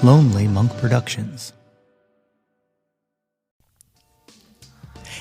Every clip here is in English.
Lonely Monk Productions.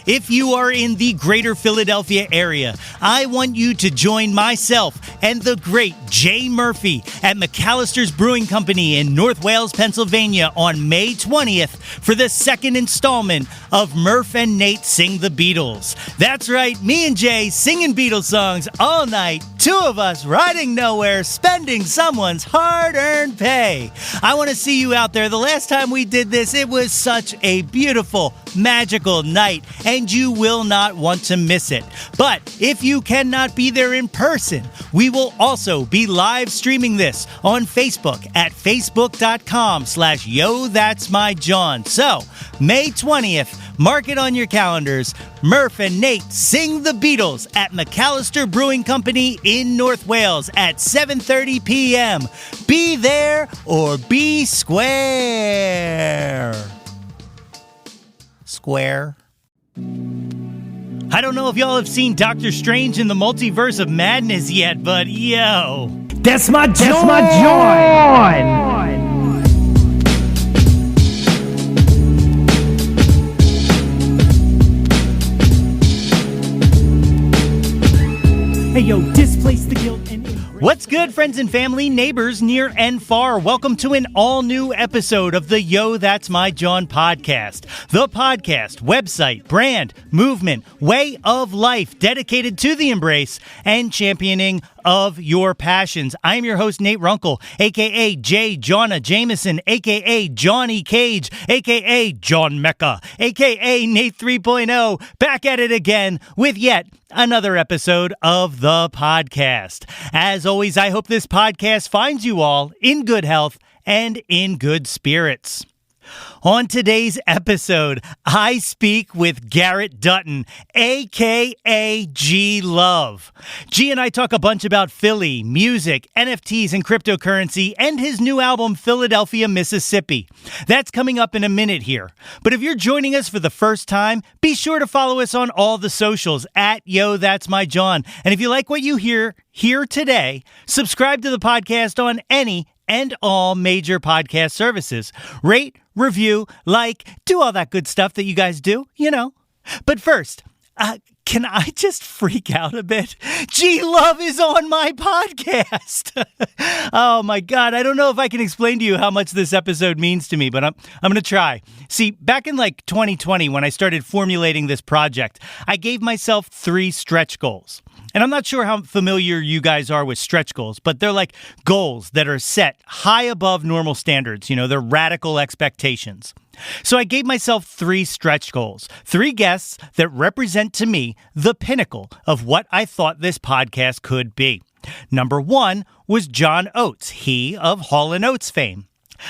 If you are in the greater Philadelphia area, I want you to join myself and the great Jay Murphy at McAllister's Brewing Company in North Wales, Pennsylvania on May 20th for the second installment of Murph and Nate Sing the Beatles. That's right, me and Jay singing Beatles songs all night, two of us riding nowhere, spending someone's hard-earned pay. I want to see you out there. The last time we did this, it was such a beautiful, magical night, and you will not want to miss it. But if you cannot be there in person, we will also be live streaming this on Facebook at facebook.com/Yo That's My Jawn. So, May 20th, mark it on your calendars. Murph and Nate Sing the Beatles at McAllister Brewing Company in North Wales at 7:30 p.m. Be there or be square. Square. I don't know if y'all have seen Doctor Strange in the Multiverse of Madness yet, but yo. That's my Jawn! Hey yo, displace the guilt and... What's good, friends and family, neighbors near and far? Welcome to an all-new episode of the Yo That's My Jawn podcast. The podcast, website, brand, movement, way of life dedicated to the embrace and championing of your passions. I'm your host, Nate Runkle, a.k.a. J. Jonna Jameson, a.k.a. Johnny Cage, a.k.a. John Mecca, a.k.a. Nate 3.0, back at it again with yet another episode of the podcast. As always, I hope this podcast finds you all in good health and in good spirits. On today's episode, I speak with Garrett Dutton, a.k.a. G Love. G and I talk a bunch about Philly, music, NFTs, and cryptocurrency, and his new album, Philadelphia, Mississippi. That's coming up in a minute here. But if you're joining us for the first time, be sure to follow us on all the socials at Yo That's My Jawn. And if you like what you hear here today, subscribe to the podcast on any and all major podcast services. Rate, review, like, do all that good stuff that you guys do, you know. But first, can I just freak out a bit? G Love is on my podcast. Oh my God. I don't know if I can explain to you how much this episode means to me, but I'm going to try. See, back in 2020, when I started formulating this project, I gave myself 3 stretch goals. And I'm not sure how familiar you guys are with stretch goals, but they're like goals that are set high above normal standards. You know, they're radical expectations. So I gave myself 3 stretch goals, 3 guests that represent to me the pinnacle of what I thought this podcast could be. Number 1 was John Oates, he of Hall & Oates fame.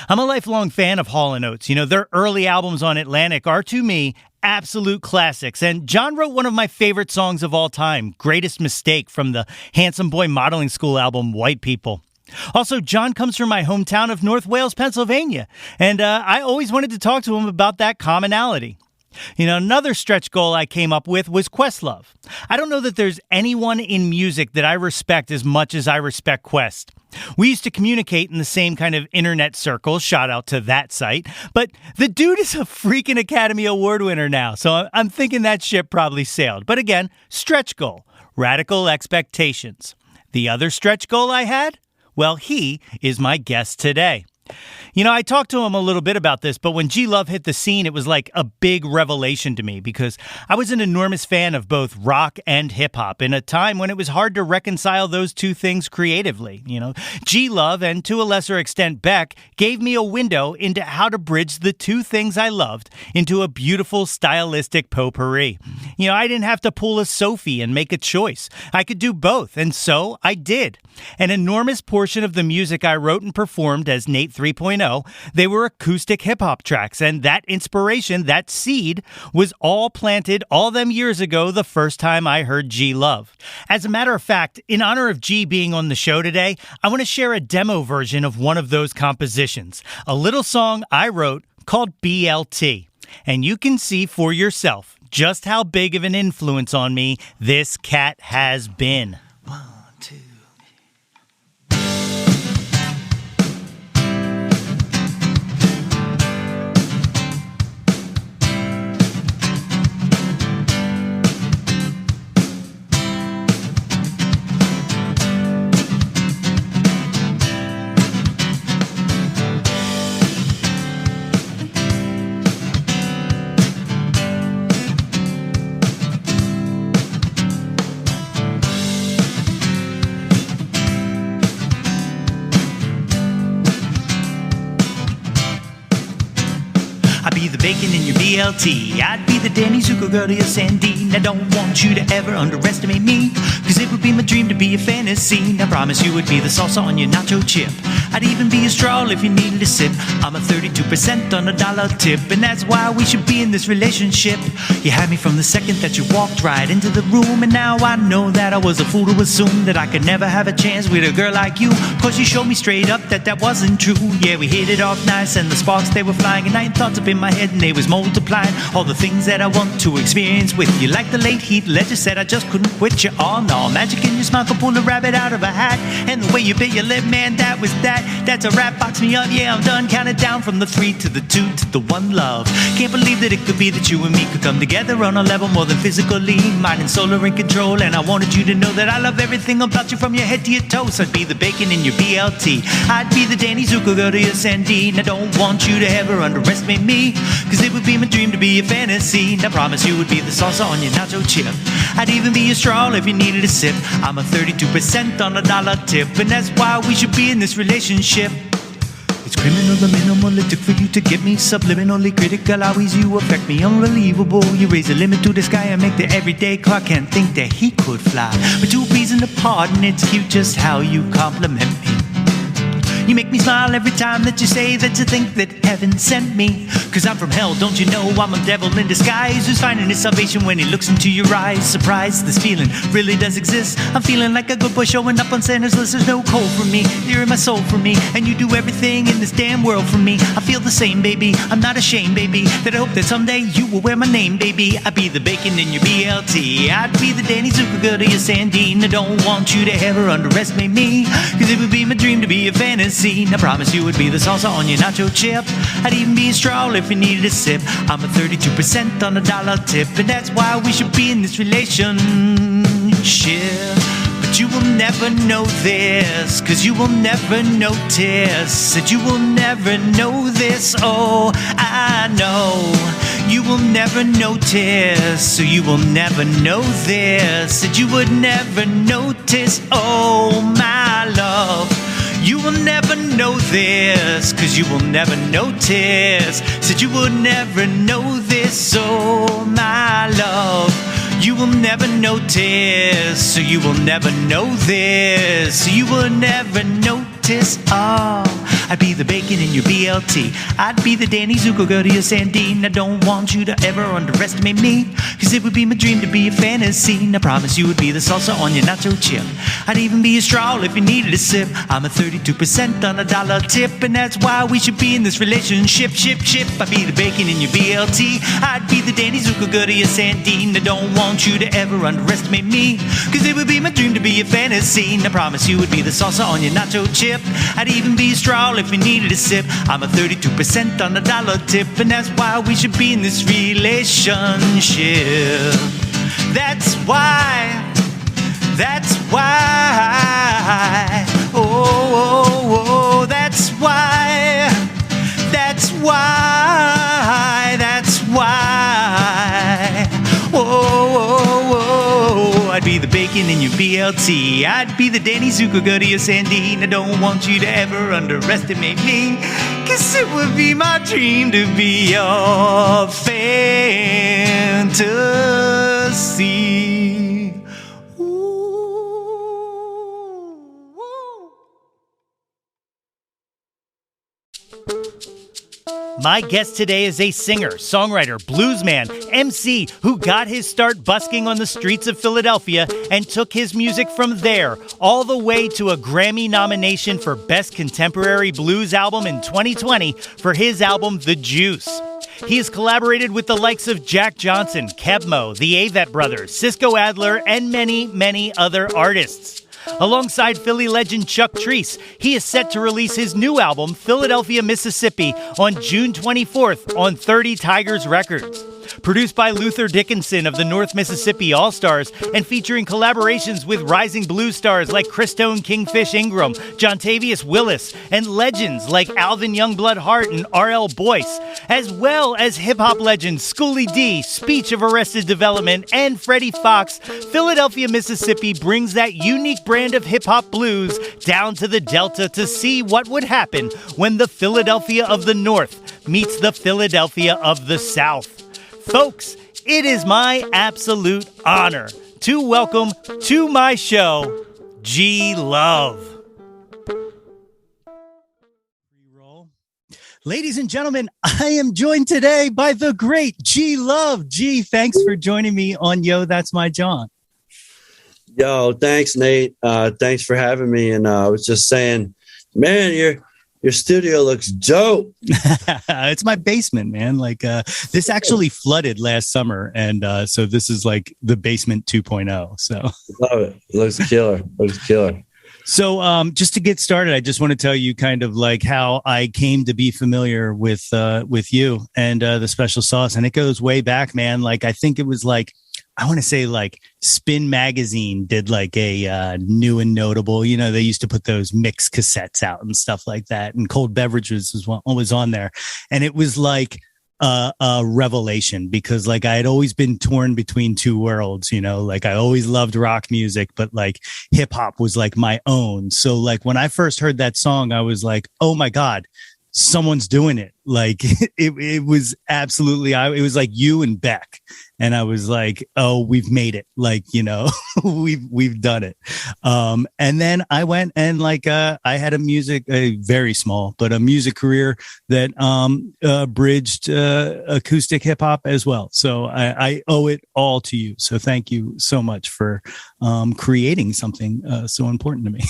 I'm a lifelong fan of Hall & Oates. You know, their early albums on Atlantic are, to me, absolute classics. And John wrote one of my favorite songs of all time, Greatest Mistake, from the Handsome Boy Modeling School album, White People. Also, John comes from my hometown of North Wales, Pennsylvania, and I always wanted to talk to him about that commonality. You know, another stretch goal I came up with was Questlove. I don't know that there's anyone in music that I respect as much as I respect Quest. We used to communicate in the same kind of internet circle, shout out to that site, but the dude is a freaking Academy Award winner now, so I'm thinking that ship probably sailed. But again, stretch goal, radical expectations. The other stretch goal I had? Well, he is my guest today. You know, I talked to him a little bit about this, but when G Love hit the scene, it was like a big revelation to me because I was an enormous fan of both rock and hip hop in a time when it was hard to reconcile those two things creatively. You know, G Love and to a lesser extent Beck gave me a window into how to bridge the two things I loved into a beautiful stylistic potpourri. You know, I didn't have to pull a Sophie and make a choice. I could do both, and so I did. An enormous portion of the music I wrote and performed as Nate 3.0, they were acoustic hip-hop tracks, and that inspiration, that seed, was all planted all them years ago the first time I heard G Love. As a matter of fact, in honor of G being on the show today, I want to share a demo version of one of those compositions, a little song I wrote called BLT. And you can see for yourself just how big of an influence on me this cat has been. 1, 2, be the bacon in your BLT. I'd be the Danny Zuko girl to your Sandine. I don't want you to ever underestimate me, cause it would be my dream to be a fantasy. I promise you would be the salsa on your nacho chip. I'd even be a straw if you needed a sip. I'm a 32% on a dollar tip, and that's why we should be in this relationship. You had me from the second that you walked right into the room, and now I know that I was a fool to assume that I could never have a chance with a girl like you. Cause you showed me straight up that wasn't true. Yeah, we hit it off nice, and the sparks they were flying, and I had thoughts up in my head and they was multiplying. All the things that I want to experience with you, like the late Heath Ledger said, I just couldn't quit you. All no magic in your smile could pull a rabbit out of a hat, and the way you bit your lip, man, that was that. That's a wrap, box me up, yeah, I'm done. Count it down from the 3 to the 2 to the 1 love. Can't believe that it could be that you and me could come together on a level more than physically, mind and soul are in control. And I wanted you to know that I love everything about you from your head to your toes. I'd be the bacon in your BLT. I'd be the Danny Zuko girl to your Sandine. I don't want you to ever underestimate me, cause it would be my dream to be a fantasy. And I promise you would be the salsa on your nacho chip. I'd even be a straw if you needed a sip. I'm a 32% on a dollar tip, and that's why we should be in this relationship. It's criminal, the minimalistic for you to get me subliminally critical. Always you affect me unbelievable. You raise the limit to the sky and make the everyday Clark Kent think that he could fly. But 2 peas in a pod, and it's cute just how you compliment me. You make me smile every time that you say that you think that heaven sent me. Cause I'm from hell, don't you know I'm a devil in disguise, who's finding his salvation when he looks into your eyes. Surprise, this feeling really does exist. I'm feeling like a good boy showing up on Santa's list. There's no cold for me, you're in my soul for me, and you do everything in this damn world for me. I feel the same, baby, I'm not ashamed, baby, that I hope that someday you will wear my name, baby. I'd be the bacon in your BLT. I'd be the Danny Zuko girl to your Sandine. I don't want you to ever underestimate me, cause it would be my dream to be a fantasy. I promise you would be the salsa on your nacho chip. I'd even be a straw if you needed a sip. I'm a 32% on a dollar tip, and that's why we should be in this relationship. But you will never know this, cause you will never notice, that you will never know this. Oh, I know you will never notice, so you will never know this, that you would never notice. Oh, my love, you will never know this, cause you will never notice, said you will never know this. Oh, my love, you will never notice, so you will never know this, so you will never notice. Oh, I'd be the bacon in your BLT. I'd be the Danny Zuko girl to your Sandine. I don't want you to ever underestimate me, cause it would be my dream to be a fantasy. And I promise you would be the salsa on your nacho chip. I'd even be a straw if you needed a sip. I'm a 32% on a dollar tip, and that's why we should be in this relationship. I'd be the bacon in your BLT. I'd be the Danny Zuko girl to your Sandine. I don't want you to ever underestimate me, cause it would be my dream to be a fantasy. And I promise you would be the salsa on your nacho chip. I'd even be a straw if you needed a sip. I'm a 32% on a dollar tip, and that's why we should be in this relationship. That's why, oh, that's why, oh, I'd be the bacon in your BLT. I'd be the Danny Zuko girl to your Sandine. I don't want you to ever underestimate me, cause it would be my dream to be your fantasy. My guest today is a singer, songwriter, bluesman, MC who got his start busking on the streets of Philadelphia and took his music from there all the way to a Grammy nomination for Best Contemporary Blues Album in 2020 for his album The Juice. He has collaborated with the likes of Jack Johnson, Kebmo, the Avett Brothers, Cisco Adler, and many, many other artists. Alongside Philly legend Chuck Treece, he is set to release his new album, Philadelphia, Mississippi, on June 24th on 30 Tigers Records. Produced by Luther Dickinson of the North Mississippi All-Stars and featuring collaborations with rising blues stars like Christone Kingfish Ingram, Jontavius Willis, and legends like Alvin Youngblood Hart and R.L. Boyce, as well as hip-hop legends Schoolie D, Speech of Arrested Development, and Freddie Fox. Philadelphia, Mississippi brings that unique brand of hip-hop blues down to the Delta to see what would happen when the Philadelphia of the North meets the Philadelphia of the South. Folks, it is my absolute honor to welcome to my show, G Love. Ladies and gentlemen, I am joined today by the great G Love. G, thanks for joining me on Yo, That's My Jawn. Yo, thanks, Nate. Thanks for having me. And I was just saying, man, your studio looks dope. It's my basement, man. This actually flooded last summer. And so this is like the basement 2.0. So love it. It looks killer. So just to get started, I just want to tell you kind of like how I came to be familiar with you and the Special Sauce. And it goes way back, man. Like, I think it was like, I want to say like Spin Magazine did like a new and notable, they used to put those mix cassettes out and stuff like that. And Cold Beverages was on there. And it was like a revelation because like I had always been torn between two worlds, like I always loved rock music, but like hip hop was like my own. So like when I first heard that song, I was like, oh my God, someone's doing it. Like it was absolutely, it was like you and Beck. And I was like, oh, we've made it. Like, we've done it. And then I went and like, I had a very small, but a music career that bridged acoustic hip hop as well. So I owe it all to you. So thank you so much for creating something so important to me.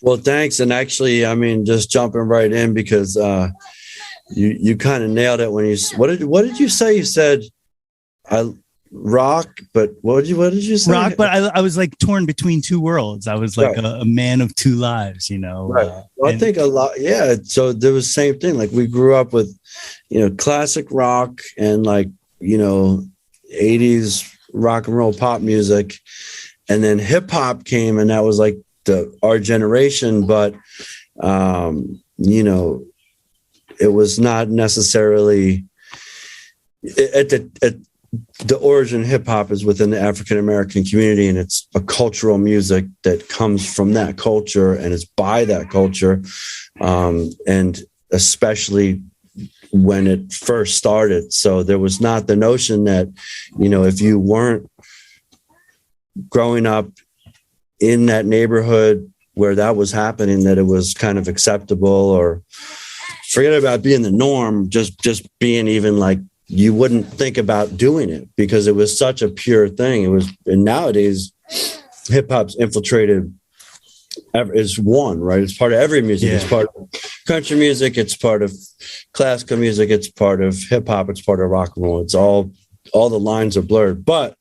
Well, thanks. And actually, I mean, just jumping right in because you kind of nailed it when what did you say? You said I rock, but what did you say? Rock, but I was like torn between two worlds. I was like a man of two lives, Right. Well, I think a lot. Yeah. So there was the same thing. Like we grew up with, classic rock and like, 80s rock and roll pop music. And then hip hop came and that was like our generation. But, it was not necessarily the origin of hip hop is within the African American community, and it's a cultural music that comes from that culture and is by that culture. And especially when it first started. So there was not the notion that, if you weren't growing up in that neighborhood where that was happening, that it was kind of acceptable, or forget about being the norm, just being even like, you wouldn't think about doing it because it was such a pure thing. And nowadays hip hop's infiltrated is one, right? It's part of every music. Yeah. It's part of country music. It's part of classical music. It's part of hip hop. It's part of rock and roll. It's all the lines are blurred, but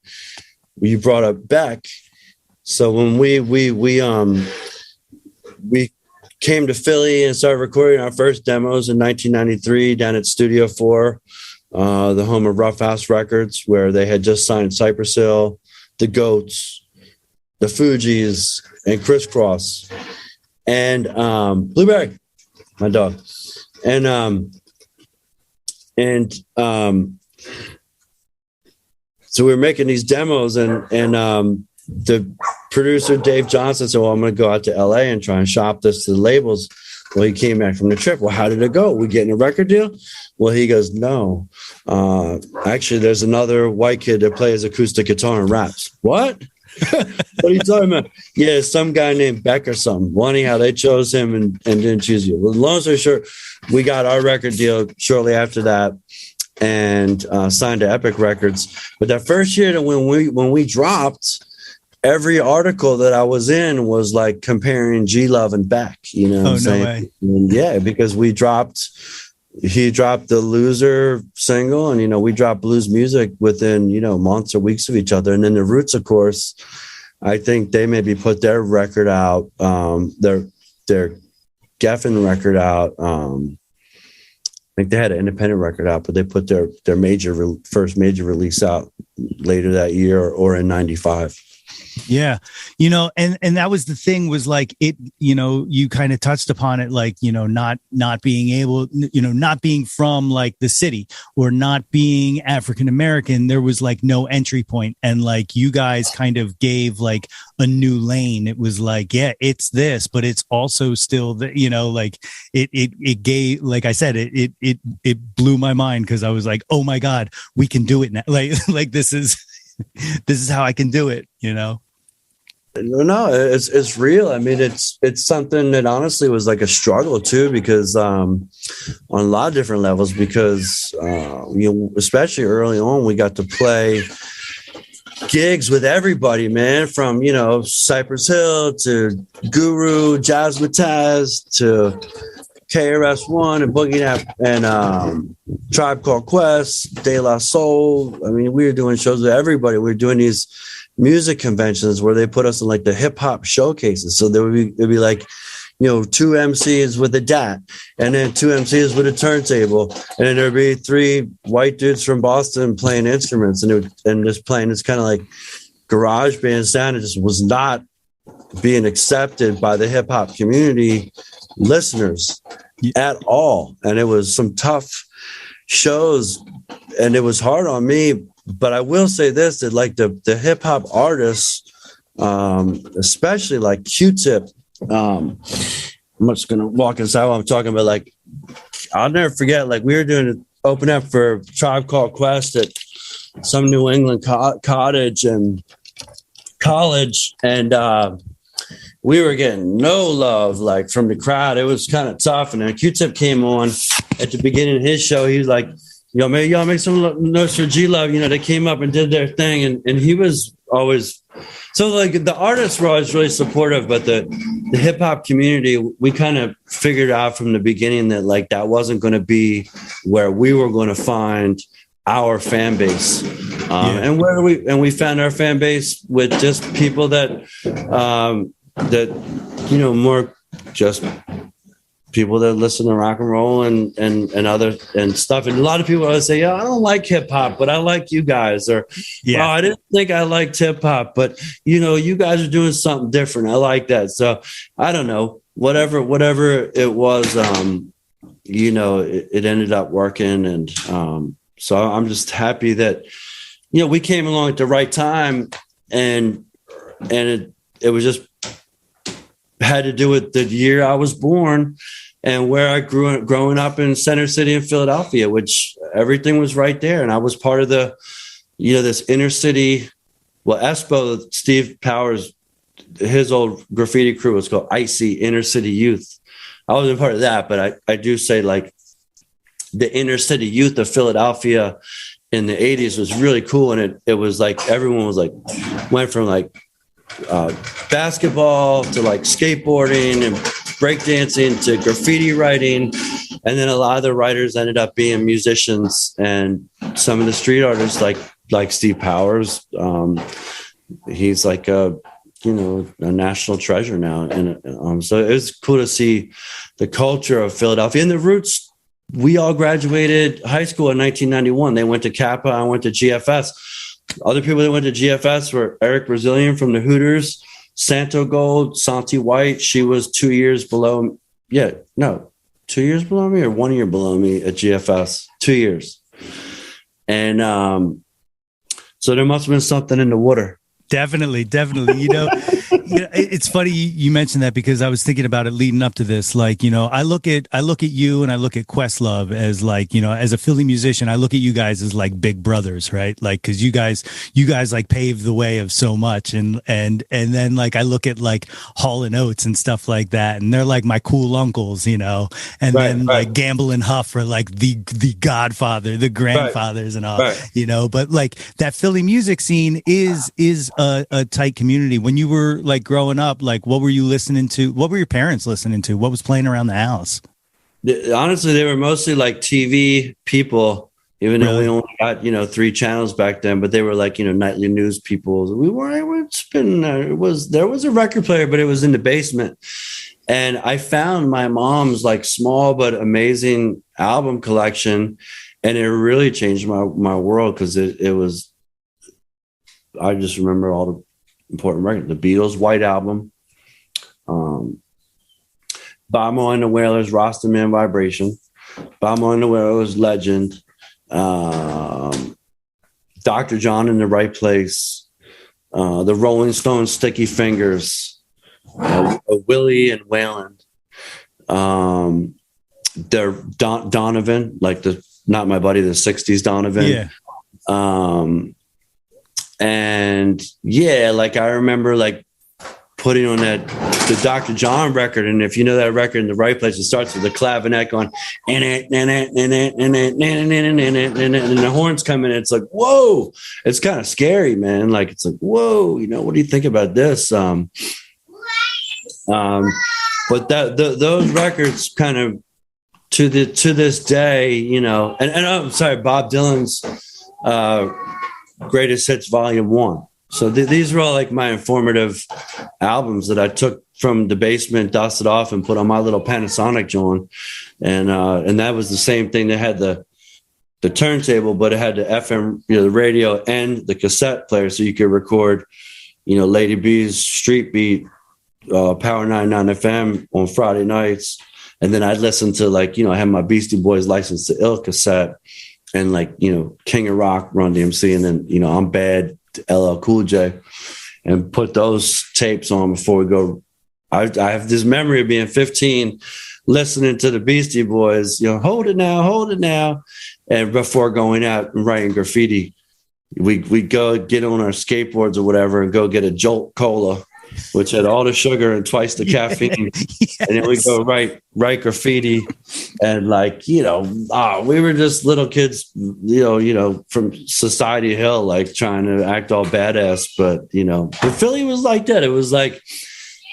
you brought up Beck. So when we came to Philly and started recording our first demos in 1993 down at Studio 4, the home of Rough House Records, where they had just signed Cypress Hill, the Goats, the Fugees, and Crisscross, and Blueberry, my dog, and so we were making these demos, and the producer Dave Johnson said, well, I'm going to go out to LA and try and shop this to the labels. Well, he came back from the trip. Well, how did it go? We getting a record deal? Well, he goes, no. Actually, there's another white kid that plays acoustic guitar and raps. What? What are you talking about? Yeah, some guy named Beck or something. Well, anyhow, they chose him and didn't choose you. Well, long story short, we got our record deal shortly after that and signed to Epic Records. But that first year that when we dropped, every article that I was in was like comparing G Love and Beck, what I'm saying? No way. And yeah, because he dropped the Loser single, and we dropped Blues Music within months or weeks of each other. And then the Roots, of course, I think they maybe put their record out, their Geffen record out. I think they had an independent record out, but they put their first major release out later that year or in '95. Yeah. And that was the thing, was like it, you kind of touched upon it, like, not being able, not being from like the city or not being African American, there was like no entry point. And like you guys kind of gave like a new lane. It was like, yeah, it's this, but it's also still the, like it gave, like I said, it blew my mind, because I was like, oh my God, we can do it now. Like this is how I can do it, No, it's real. I mean, it's something that honestly was like a struggle too, because on a lot of different levels, because especially early on, we got to play gigs with everybody, man, from Cypress Hill to Guru, Jazzmatazz to KRS-One and Boogie and Tribe Called Quest, De La Soul. I mean, we were doing shows with everybody. We were doing these music conventions where they put us in like the hip hop showcases. So it'd be like, two MCs with a DAT, and then two MCs with a turntable, and then there'd be three white dudes from Boston playing instruments, and just playing this kind of like garage band sound. It just was not being accepted by the hip hop community listeners at all. And it was some tough shows, and it was hard on me. But I will say this, that like the hip hop artists, especially like Q-Tip, I'm just going to walk inside while I'm talking about, like, I'll never forget, like we were doing open up for Tribe Called Quest at some New England cottage and college. And we were getting no love, like from the crowd. It was kind of tough. And then Q-Tip came on at the beginning of his show. He was like, maybe y'all make some notes for G-Love. They came up and did their thing. And he was always, so like the artists were always really supportive, but the hip hop community, we kind of figured out from the beginning that like that wasn't going to be where we were going to find our fan base. And we found our fan base with just people that more just people that listen to rock and roll and other and stuff. And a lot of people always say, I don't like hip hop, but I like you guys. Or, I didn't think I liked hip hop, but you guys are doing something different. I like that. So I don't know, whatever it was, it ended up working. And so I'm just happy that, we came along at the right time, and it was just had to do with the year I was born and where I growing up in Center City in Philadelphia, which everything was right there. And I was part of the, this inner city, Espo, Steve Powers, his old graffiti crew was called Icy Inner City Youth. I wasn't part of that, but I do say like the inner city youth of Philadelphia in the 80s was really cool. And it was like, everyone was like, went from like, basketball to like skateboarding and breakdancing to graffiti writing, and then a lot of the writers ended up being musicians, and some of the street artists like Steve Powers, he's like a national treasure now, and so it was cool to see the culture of Philadelphia and the roots. We all graduated high school in 1991. They went to Kappa, I went to GFS. Other people that went to GFS were Eric Brazilian from the Hooters, Santo Gold, Santi White. She was 2 years below. 2 years below me or 1 year below me at GFS. 2 years. And so there must have been something in the water. Definitely. It's funny you mentioned that, because I was thinking about it leading up to this. Like, I look at you and I look at Questlove as like, as a Philly musician, I look at you guys as like big brothers, right? Like, cause you guys like paved the way of so much. And then like, I look at like Hall and Oates and stuff like that. And they're like my cool uncles, and like Gamble and Huff are like the godfather, the grandfathers and all, but like that Philly music scene is a tight community. When you were like growing up, like what were you listening to? What were your parents listening to? What was playing around the house? Honestly, they were mostly like TV people, even though we only got 3 channels back then. But they were like nightly news people. There was a record player, but it was in the basement. And I found my mom's like small but amazing album collection, and it really changed my world, because it was. I just remember all important record. The Beatles' White Album. Bobo and the Wailers, Rasta Man Vibration. Bobo and the Wailers, Legend. Dr. Jawn in the Right Place. The Rolling Stones, Sticky Fingers. Willie and Waylon. Donovan, like not my buddy, the 60s Donovan. Yeah. And yeah, like I remember like putting on the Dr. Jawn record, and if you know that record in the right place, it starts with the clavinet going and the horns come in. It's like, whoa, it's kind of scary, man. Like it's like, whoa, what do you think about this? But those records kind of to this day, and I'm sorry, Bob Dylan's Greatest Hits Volume 1. So these were all like my informative albums that I took from the basement, dusted off, and put on my little Panasonic Jawn, and that was the same thing. They had the turntable, but it had the FM, the radio, and the cassette player, so you could record, Lady B's Street Beat, Power 99 FM on Friday nights, and then I'd listen to I had my Beastie Boys License to Ill cassette, and King of Rock, Run DMC, and then I'm Bad, LL Cool J, and put those tapes on before we go. I have this memory of being 15, listening to the Beastie Boys, hold it now, and before going out and writing graffiti, we go get on our skateboards or whatever and go get a Jolt Cola, which had all the sugar and twice the caffeine. Yes. And then we go write graffiti, and we were just little kids, from Society Hill, like trying to act all badass. But Philly was like that. It was like,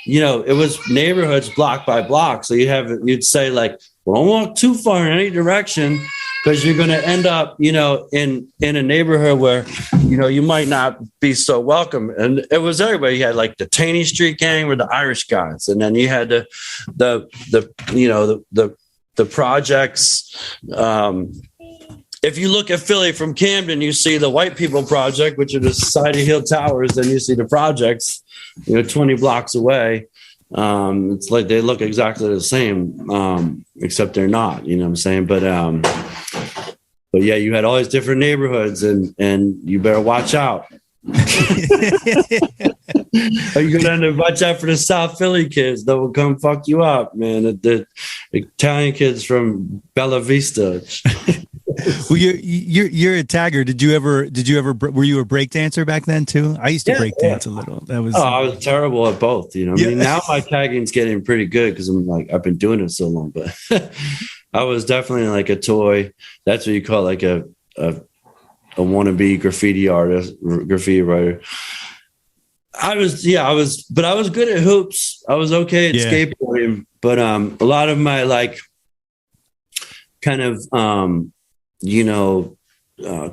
it was neighborhoods block by block. So you'd say like, well, don't walk too far in any direction, because you're going to end up, in a neighborhood where, you might not be so welcome. And it was everybody. You had like the Taney Street Gang were the Irish guys, and then you had the projects. If you look at Philly from Camden, you see the White People Project, which are the Society Hill Towers. Then you see the projects, 20 blocks away. It's like they look exactly the same, except they're not, what I'm saying? But yeah, you had all these different neighborhoods, and you better watch out. Are you gonna watch out for the South Philly kids that will come fuck you up, man? The Italian kids from Bella Vista. Well, you're a tagger. Did you ever? Were you a break dancer back then too? I used to break dance a little. That was. Oh, I was terrible at both. I mean, now my tagging's getting pretty good because I've been doing it so long. But I was definitely like a toy. That's what you call like a wannabe graffiti writer. I was good at hoops. I was okay at skateboarding, but a lot of my kind of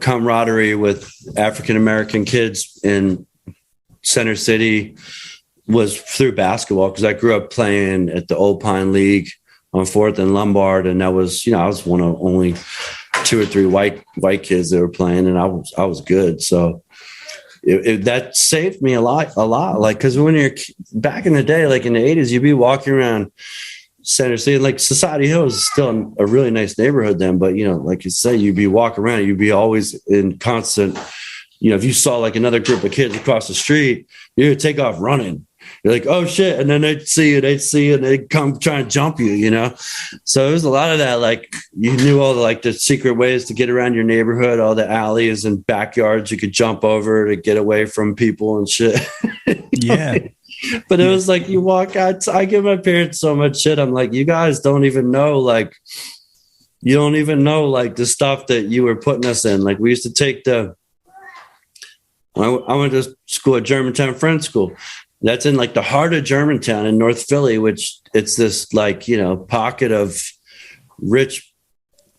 camaraderie with African-American kids in Center City was through basketball, because I grew up playing at the Old Pine League on 4th and Lombard. And that was, I was one of only 2 or 3 white kids that were playing, and I was good. So that saved me a lot. Like, cause when you're back in the day, like in the 80s, you'd be walking around Center City, like Society Hill is still a really nice neighborhood then, but like you say, you'd be walking around, you'd be always in constant, if you saw like another group of kids across the street, you would take off running. You're like, oh shit. And then they'd see you and they'd come try and jump you, So it was a lot of that. Like you knew all the secret ways to get around your neighborhood, all the alleys and backyards you could jump over to get away from people and shit. Yeah. But it was like you walk out. I give my parents so much shit. I'm like, you guys don't even know, the stuff that you were putting us in. Like we used to take I went to school at Germantown Friends School. That's in the heart of Germantown in North Philly, which it's this pocket of rich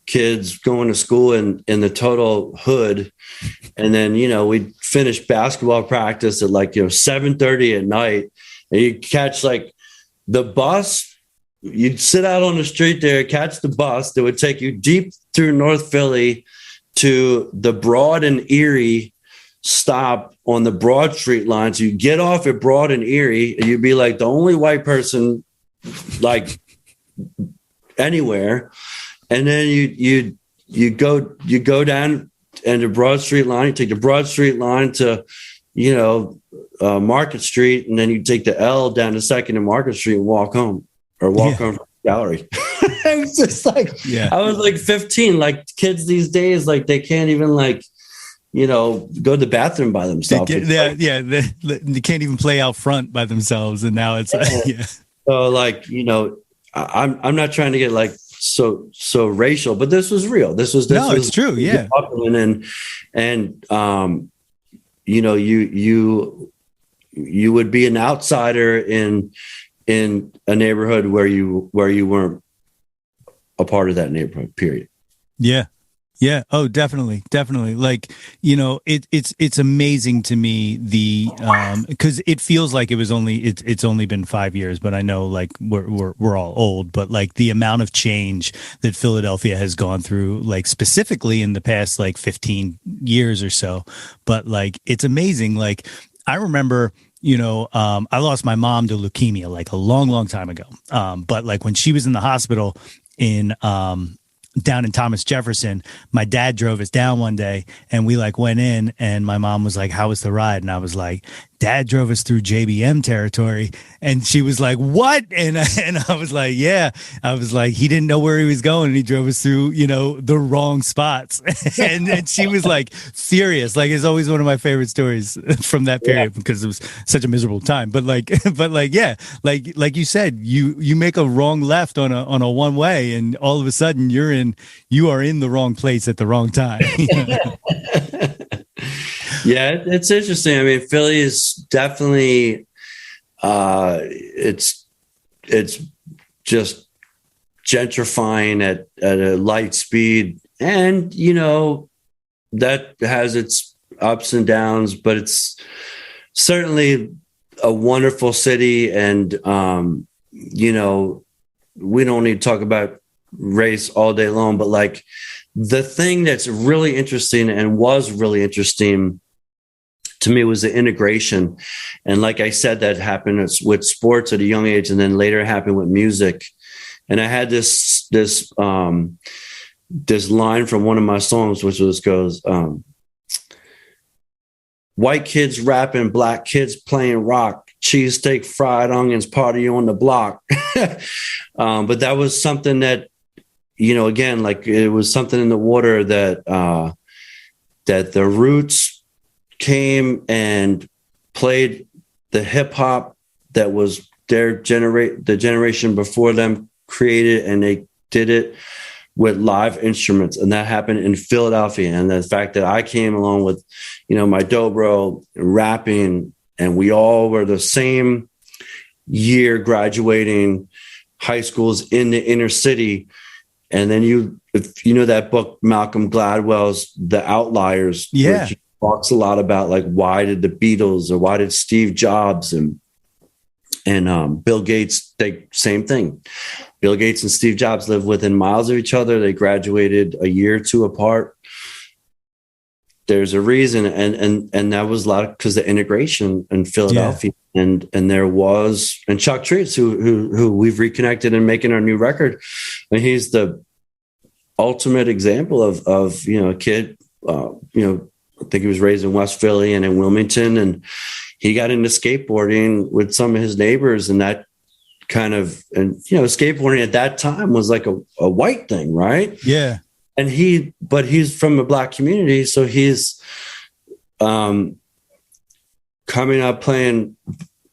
kids going to school in the total hood. And then, we'd finish basketball practice at 7:30 at night, and you'd catch the bus. You'd sit out on the street there, catch the bus that would take you deep through North Philly to the Broad and Erie stop on the Broad Street line. So you get off at Broad and Erie, and you'd be like the only white person like anywhere. And then you go down and the Broad Street line, you take the Broad Street line to, Market Street, and then you take the L down to 2nd and Market Street and walk home home from the gallery. It was just like, I was like 15, like kids these days, like they can't even like, go to the bathroom by themselves. They can't even play out front by themselves. And now it's So like, I'm not trying to get like so racial, but this was real. This was it's true. Yeah. And you would be an outsider in a neighborhood where you weren't a part of that neighborhood, period. Yeah. Yeah. Oh, definitely. Definitely. Like, it's amazing to me because it feels like it's only been 5 years, but I know like we're all old, but like the amount of change that Philadelphia has gone through, like specifically in the past, like 15 years or so, but like, it's amazing. Like I remember, I lost my mom to leukemia like a long, long time ago. But like when she was in the hospital down in Thomas Jefferson, my dad drove us down one day and we like went in and my mom was like, "How was the ride?" And I was like, "Dad drove us through JBM territory." And she was like, "What?" And I was like, "Yeah." I was like, "He didn't know where he was going and he drove us through, the wrong spots." and she was like furious. Like it's always one of my favorite stories from that period because it was such a miserable time. But like you said, you make a wrong left on a one way and all of a sudden you are in the wrong place at the wrong time. Yeah, it's interesting. I mean, Philly is definitely it's just gentrifying at a light speed, and that has its ups and downs, but it's certainly a wonderful city. And we don't need to talk about race all day long, but like the thing that's really interesting and was really interesting to me was the integration. And like I said, that happened with sports at a young age, and then later it happened with music. And I had this line from one of my songs, which goes, "White kids rapping, black kids playing rock, cheesesteak, fried onions, party on the block." But that was something that, again, like it was something in the water that the Roots came and played the hip hop that was the generation before them created, and they did it with live instruments, and that happened in Philadelphia. And the fact that I came along with, my dobro rapping, and we all were the same year graduating high schools in the inner city. And then if you know that book, Malcolm Gladwell's The Outliers, which talks a lot about like, why did the Beatles or why did Steve Jobs and Bill Gates, same thing. Bill Gates and Steve Jobs lived within miles of each other. They graduated a year or two apart. There's a reason. And that was a lot because the integration in Philadelphia. And there was, and Chuck Treats, who we've reconnected and making our new record. And he's the ultimate example of a kid, I think he was raised in West Philly and in Wilmington, and he got into skateboarding with some of his neighbors, and that kind of, skateboarding at that time was like a white thing, right? Yeah. And but he's from a black community. So he's coming up playing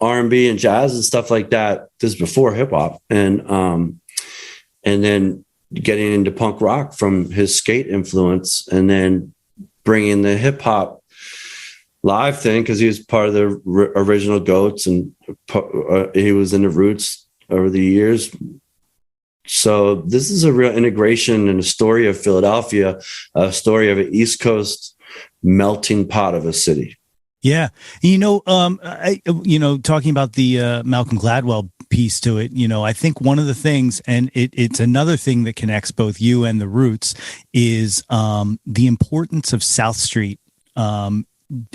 R&B and jazz and stuff like that. This is before hip hop. And then getting into punk rock from his skate influence, and then bringing the hip hop live thing, because he was part of the original Goats, and he was in the Roots over the years. So this is a real integration and a story of Philadelphia, a story of an East Coast melting pot of a city. Yeah. Talking about the Malcolm Gladwell piece to it, I think one of the things, and it's another thing that connects both you and the Roots, is the importance of South Street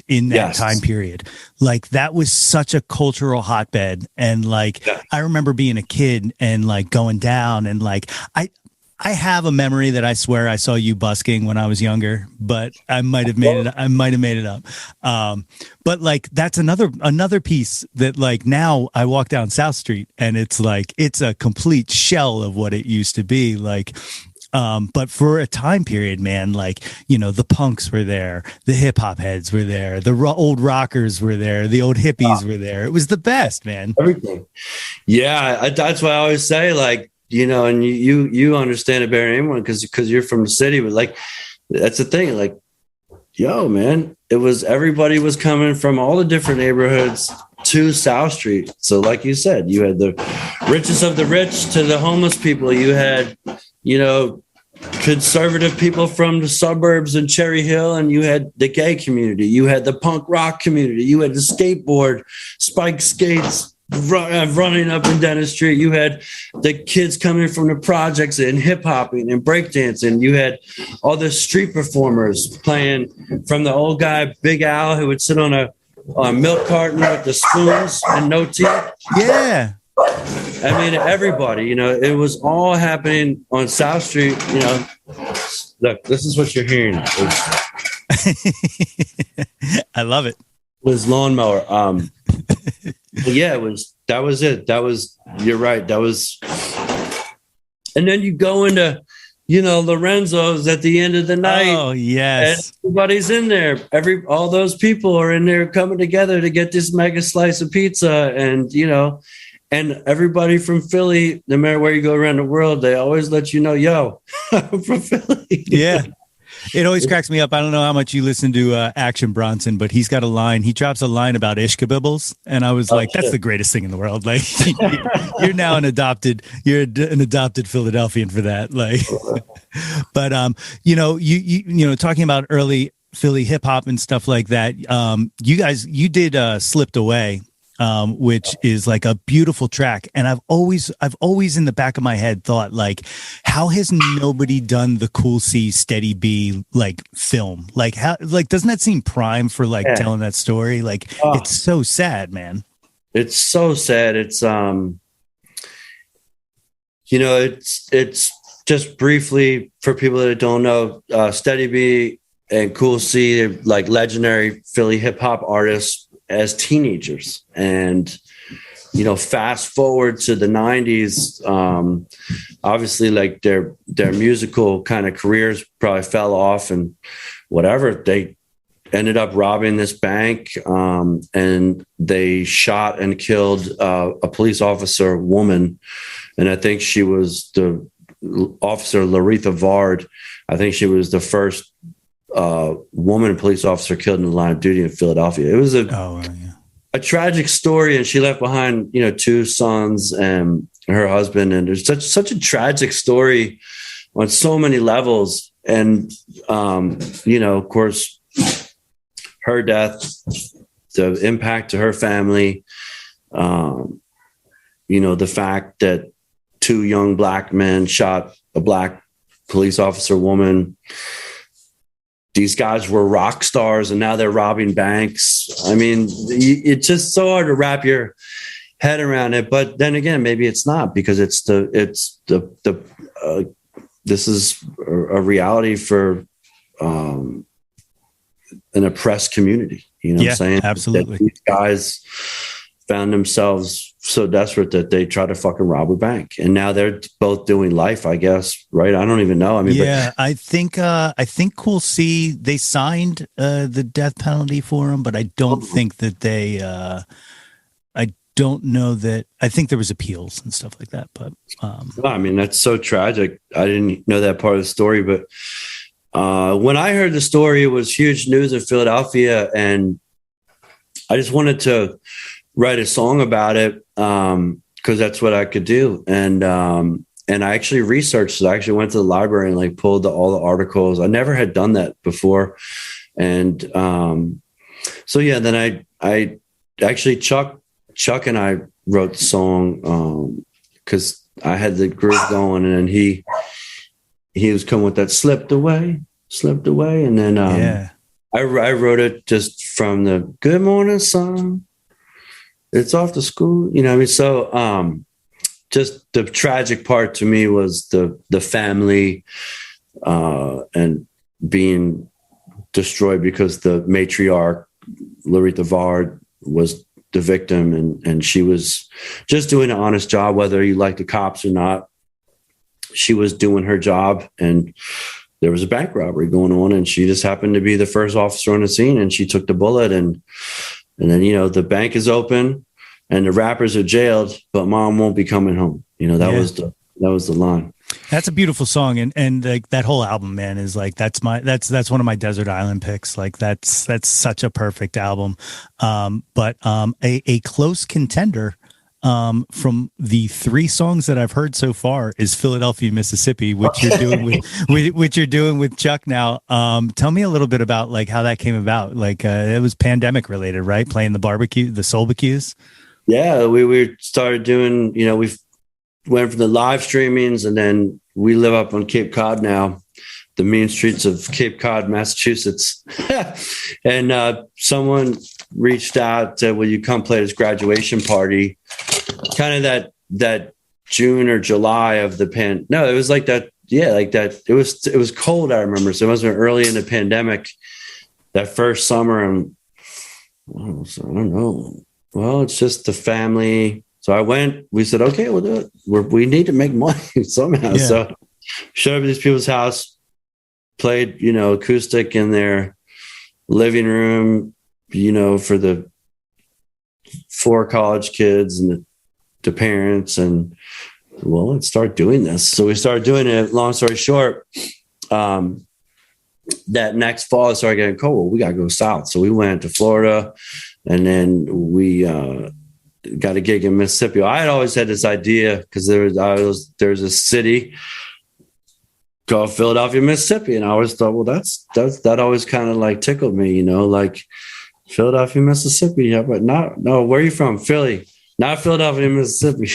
in that Yes. time period. Like that was such a cultural hotbed. And like, I remember being a kid and like going down and like, I have a memory that I swear I saw you busking when I was younger, but I might have made it. I might have made it up. But like that's another piece that like now I walk down South Street and it's like it's a complete shell of what it used to be. Like, but for a time period, man, like the punks were there, the hip hop heads were there, the old rockers were there, the old hippies were there. It was the best, man. Everything. Yeah, that's why I always say like. And you understand it better than anyone because you're from the city, but like that's the thing. Like, yo, man, everybody was coming from all the different neighborhoods to South Street. So, like you said, you had the richest of the rich to the homeless people. You had, conservative people from the suburbs and Cherry Hill, and you had the gay community. You had the punk rock community. You had the skateboard, spike skates. Running up and down the street. You had the kids coming from the projects and hip hopping and breakdancing. You had all the street performers playing, from the old guy Big Al who would sit on a milk carton with the spoons and no teeth. Yeah. I mean, everybody, it was all happening on South Street. Look, this is what you're hearing. I love it. Was lawnmower. Yeah, that was it. You're right. And then you go into, Lorenzo's at the end of the night. Oh, yes. Everybody's in there. All those people are in there coming together to get this mega slice of pizza. And, and everybody from Philly, no matter where you go around the world, they always let you know, yo, I'm from Philly. Yeah. It always cracks me up. I don't know how much you listen to Action Bronson, but he's got a line. He drops a line about Ishkabibbles, and I was like, "That's the greatest thing in the world." Like, you're now an adopted Philadelphian for that. Like, but you talking about early Philly hip hop and stuff like that. You did "Slipped Away." Which is like a beautiful track. And I've always in the back of my head thought like, how has nobody done the Cool C Steady B like film? Like doesn't that seem prime for like telling that story? Like it's so sad, man. It's so sad. It's, it's just briefly for people that don't know, Steady B and Cool C, like legendary Philly hip hop artists as teenagers. And fast forward to the 90s, obviously like their musical kind of careers probably fell off and whatever. They ended up robbing this bank, and they shot and killed a police officer woman, and I think she was the officer Laretha Vard. I think she was the first woman police officer killed in the line of duty in Philadelphia. It was a tragic story, and she left behind, 2 sons and her husband. And there's such a tragic story on so many levels. And, of course, her death, the impact to her family, the fact that 2 young black men shot a black police officer woman. These guys were rock stars and now they're robbing banks. I mean, it's just so hard to wrap your head around it. But then again, maybe it's not, because this is a reality for an oppressed community. You know what I'm saying? Absolutely. That these guys found themselves so desperate that they try to fucking rob a bank, and now they're both doing life, I guess. Right? I don't even know. I mean, I think Cool C, they signed the death penalty for him, but I don't think that they. I don't know that. I think there was appeals and stuff like that, but I mean, that's so tragic. I didn't know that part of the story, but when I heard the story, it was huge news in Philadelphia, and I just wanted to write a song about it because that's what I could do. And I actually researched it. I actually went to the library and like pulled all the articles. I never had done that before. And so, yeah, then I actually, Chuck and I wrote the song because I had the groove going, and then he was coming with that slipped away. And then, I wrote it just from the good morning sun. It's off to school. You know what I mean? So just the tragic part to me was the family and being destroyed because the matriarch, Larita Vard, was the victim, and she was just doing an honest job, whether you like the cops or not. She was doing her job, and there was a bank robbery going on, and she just happened to be the first officer on the scene, and she took the bullet, and then, you know, the bank is open and the rappers are jailed, but mom won't be coming home. You know, that was the line. That's a beautiful song, and like that whole album, man, is like that's one of my Desert Island picks. Like that's such a perfect album. But a close contender from the 3 songs that I've heard so far is Philadelphia, Mississippi, which you're doing with Chuck now. Tell me a little bit about like how that came about. Like it was pandemic related, right? Playing the soul barbecues. Yeah, we started doing, you know, we went from the live streamings, and then we live up on Cape Cod now, the mean streets of Cape Cod, Massachusetts. And someone reached out, said, will you come play this graduation party? Kind of that June or July of the no, it was like that. Yeah, like that. It was cold, I remember. So it must have been early in the pandemic, that first summer. And I don't know. Well, it's just the family. So I went, we said, okay, we'll do it. We need to make money somehow. Yeah. So showed up at these people's house, played, you know, acoustic in their living room, you know, for the 4 college kids and the parents, and well, let's start doing this. So we started doing it. Long story short, that next fall, it started getting cold. Well, we got to go south. So we went to Florida, and then we got a gig in Mississippi. I had always had this idea because there's a city called Philadelphia, Mississippi, and I always thought, well, that always kind of like tickled me, you know, like Philadelphia, Mississippi. Yeah, but no, where are you from? Philly, not Philadelphia, Mississippi.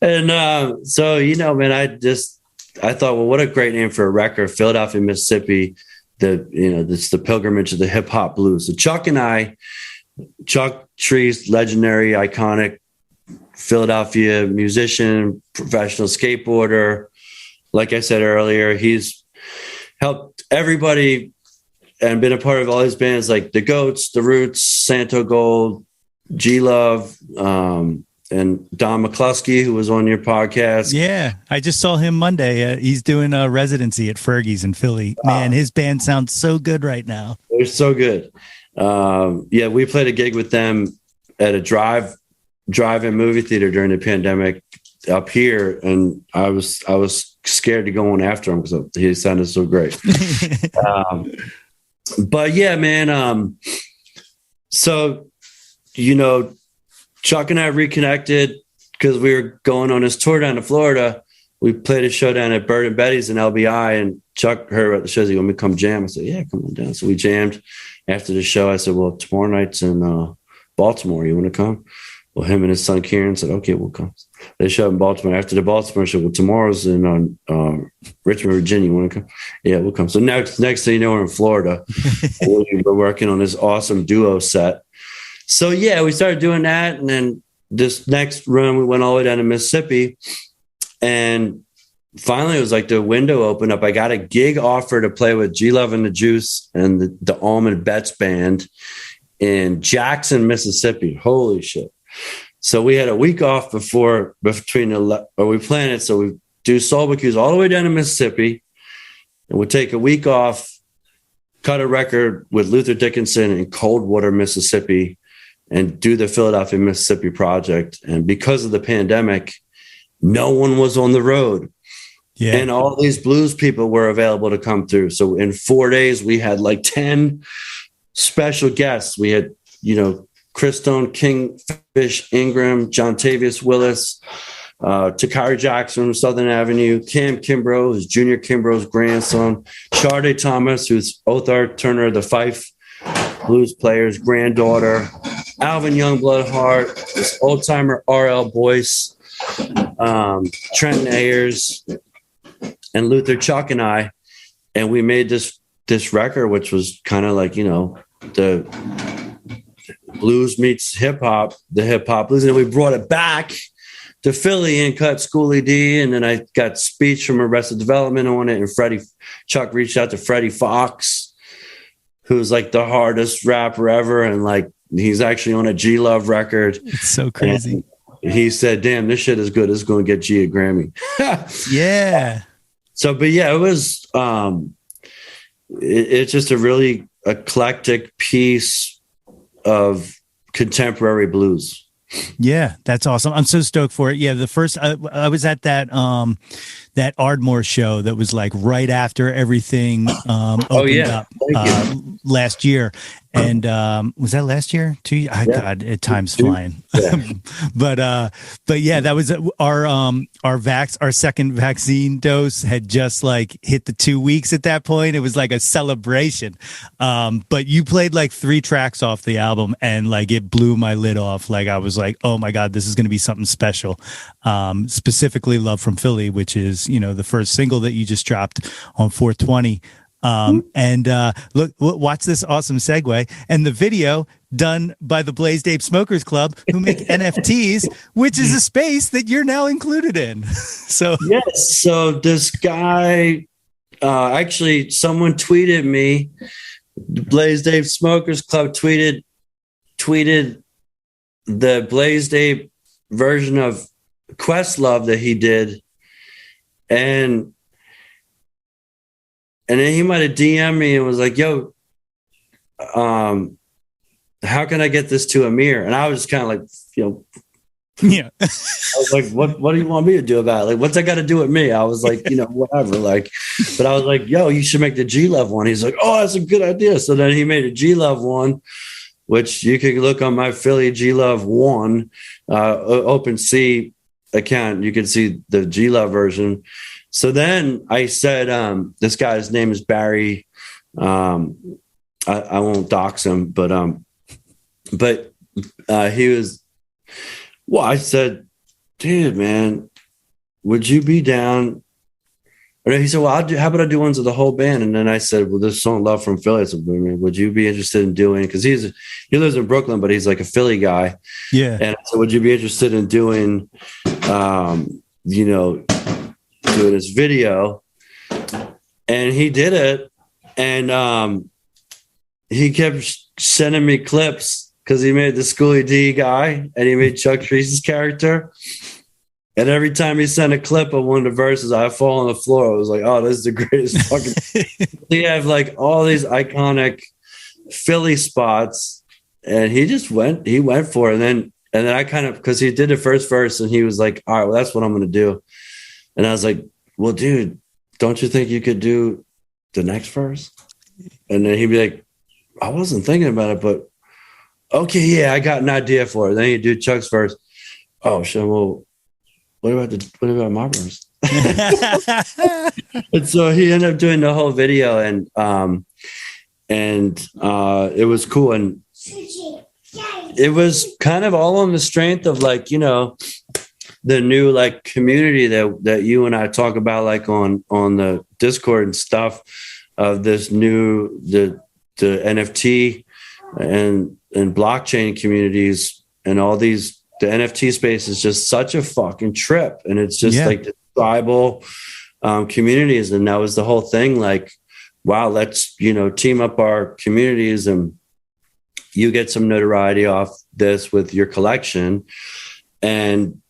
And so, you know, man, I thought, well, what a great name for a record, Philadelphia, Mississippi. It's the pilgrimage of the hip hop blues. So Chuck Trees, legendary, iconic Philadelphia musician, professional skateboarder. Like I said earlier, he's helped everybody and been a part of all his bands like The Goats, The Roots, Santo Gold, G-Love, and Don McCluskey, who was on your podcast. Yeah, I just saw him Monday. He's doing a residency at Fergie's in Philly. Man, his band sounds so good right now. They're so good. Yeah, we played a gig with them at a drive-in movie theater during the pandemic up here, and I was scared to go on after him because he sounded so great. But yeah, man. So, you know, Chuck and I reconnected because we were going on this tour down to Florida. We played a show down at Bird and Betty's in LBI, and Chuck heard about the show. He said, "Want me to come jam?" I said, "Yeah, come on down." So we jammed. After the show, I said, "Well, tomorrow night's in Baltimore. You want to come?" Well, him and his son Kieran said, "Okay, we'll come." They showed up in Baltimore. After the Baltimore show, well, tomorrow's in Richmond, Virginia. You want to come? Yeah, we'll come. So next thing you know, we're in Florida. We're working on this awesome duo set. So yeah, we started doing that, and then this next run, we went all the way down to Mississippi, and finally, it was like the window opened up. I got a gig offer to play with G-Love and the Juice and the Almond Betts band in Jackson, Mississippi. Holy shit. So we had a week off we planned it. So we do soul barbecues all the way down to Mississippi, and we'll take a week off, cut a record with Luther Dickinson in Coldwater, Mississippi, and do the Philadelphia, Mississippi project. And because of the pandemic, no one was on the road. Yeah. And all these blues people were available to come through. So in 4 days, we had like 10 special guests. We had, you know, Chris Stone, Kingfish Ingram, John Tavius Willis, Takari Jackson from Southern Avenue, Cam Kimbrough, who's Junior Kimbrough's grandson, Sharday Thomas, who's Othar Turner, the Fife blues player's granddaughter, Alvin Youngblood Hart, this old-timer R.L. Boyce, Trenton Ayers, and Luther, Chuck, and I. And we made this this record, which was kind of like, the blues meets hip hop, the hip hop blues. And we brought it back to Philly and cut Schoolie D. And then I got Speech from Arrested Development on it. And Chuck reached out to Freddie Fox, who's like the hardest rapper ever. And like, he's actually on a G Love record. It's so crazy. And he said, damn, this shit is good. It's going to get G a Grammy. Yeah. So, but yeah, it was, it's just a really eclectic piece of contemporary blues. Yeah, that's awesome. I'm so stoked for it. Yeah, the first I was at that Ardmore show that was like right after everything opened up last year. And was that last year? 2 years? God, time's flying. Yeah. but yeah, that was our second vaccine dose had just like hit the 2 weeks at that point. It was like a celebration. But you played like 3 tracks off the album and like it blew my lid off. Like I was like, oh my God, this is going to be something special. Specifically Love from Philly, which is, the first single that you just dropped on 420. Look, watch this awesome segue and the video done by the Blazed Ape Smokers Club, who make NFTs, which is a space that you're now included in. So yes, so this guy, actually, someone tweeted me. The Blazed Ape Smokers Club tweeted the Blazed Ape version of Questlove that he did, and then he might have DM'd me and was like, yo, how can I get this to Amir? And I was just kind of like, yeah. I was like, what do you want me to do about it? Like, what's that got to do with me? I was like, whatever. Like, but I was like, yo, you should make the G Love one. He's like, oh, that's a good idea. So then he made a G Love one, which you can look on my Philly G Love one, OpenSea account. You can see the G Love version. So then I said, this guy's name is Barry. I won't dox him, but he was, well, I said, dude, man, would you be down? And he said, well, how about I do ones of the whole band? And then I said, well, this song Love from Philly, I said, would you be interested in doing, because he lives in Brooklyn, but he's like a Philly guy. Yeah. And I said, would you be interested in doing, doing this video? And he did it. And he kept sending me clips because he made the Schoolie D guy and he made Chuck Treece's character. And every time he sent a clip of one of the verses, I fall on the floor. I was like, oh, this is the greatest fucking. He have like all these iconic Philly spots, and he went for it. And then I kind of, because he did the first verse and he was like, all right, well, that's what I'm going to do. And I was like, well, dude, don't you think you could do the next verse? And then he'd be like, I wasn't thinking about it, but okay, yeah, I got an idea for it. Then he'd do Chuck's verse. Oh, shit, well, what about my verse? And so he ended up doing the whole video, and it was cool. And it was kind of all on the strength of like, the new like community that you and I talk about, like on the Discord and stuff, of this new the NFT and blockchain communities and all these. The NFT space is just such a fucking trip, and it's just like the tribal communities, and that was the whole thing. Like, wow, let's team up our communities, and you get some notoriety off this with your collection, and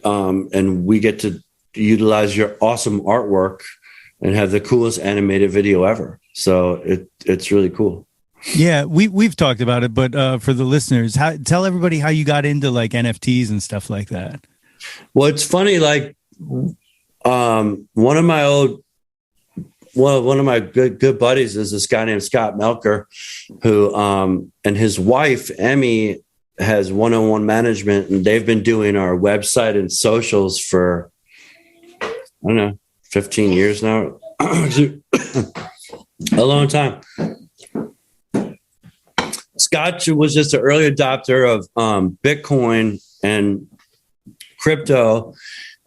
we get to utilize your awesome artwork and have the coolest animated video ever. So it's really cool. Yeah, we've talked about it, but for the listeners, tell everybody how you got into like NFTs and stuff like that. Well, it's funny, like one of my good buddies is this guy named Scott Melker, who and his wife Emmy has one-on-one management, and they've been doing our website and socials for, I don't know, 15 years now. A long time. Scott was just an early adopter of Bitcoin and crypto,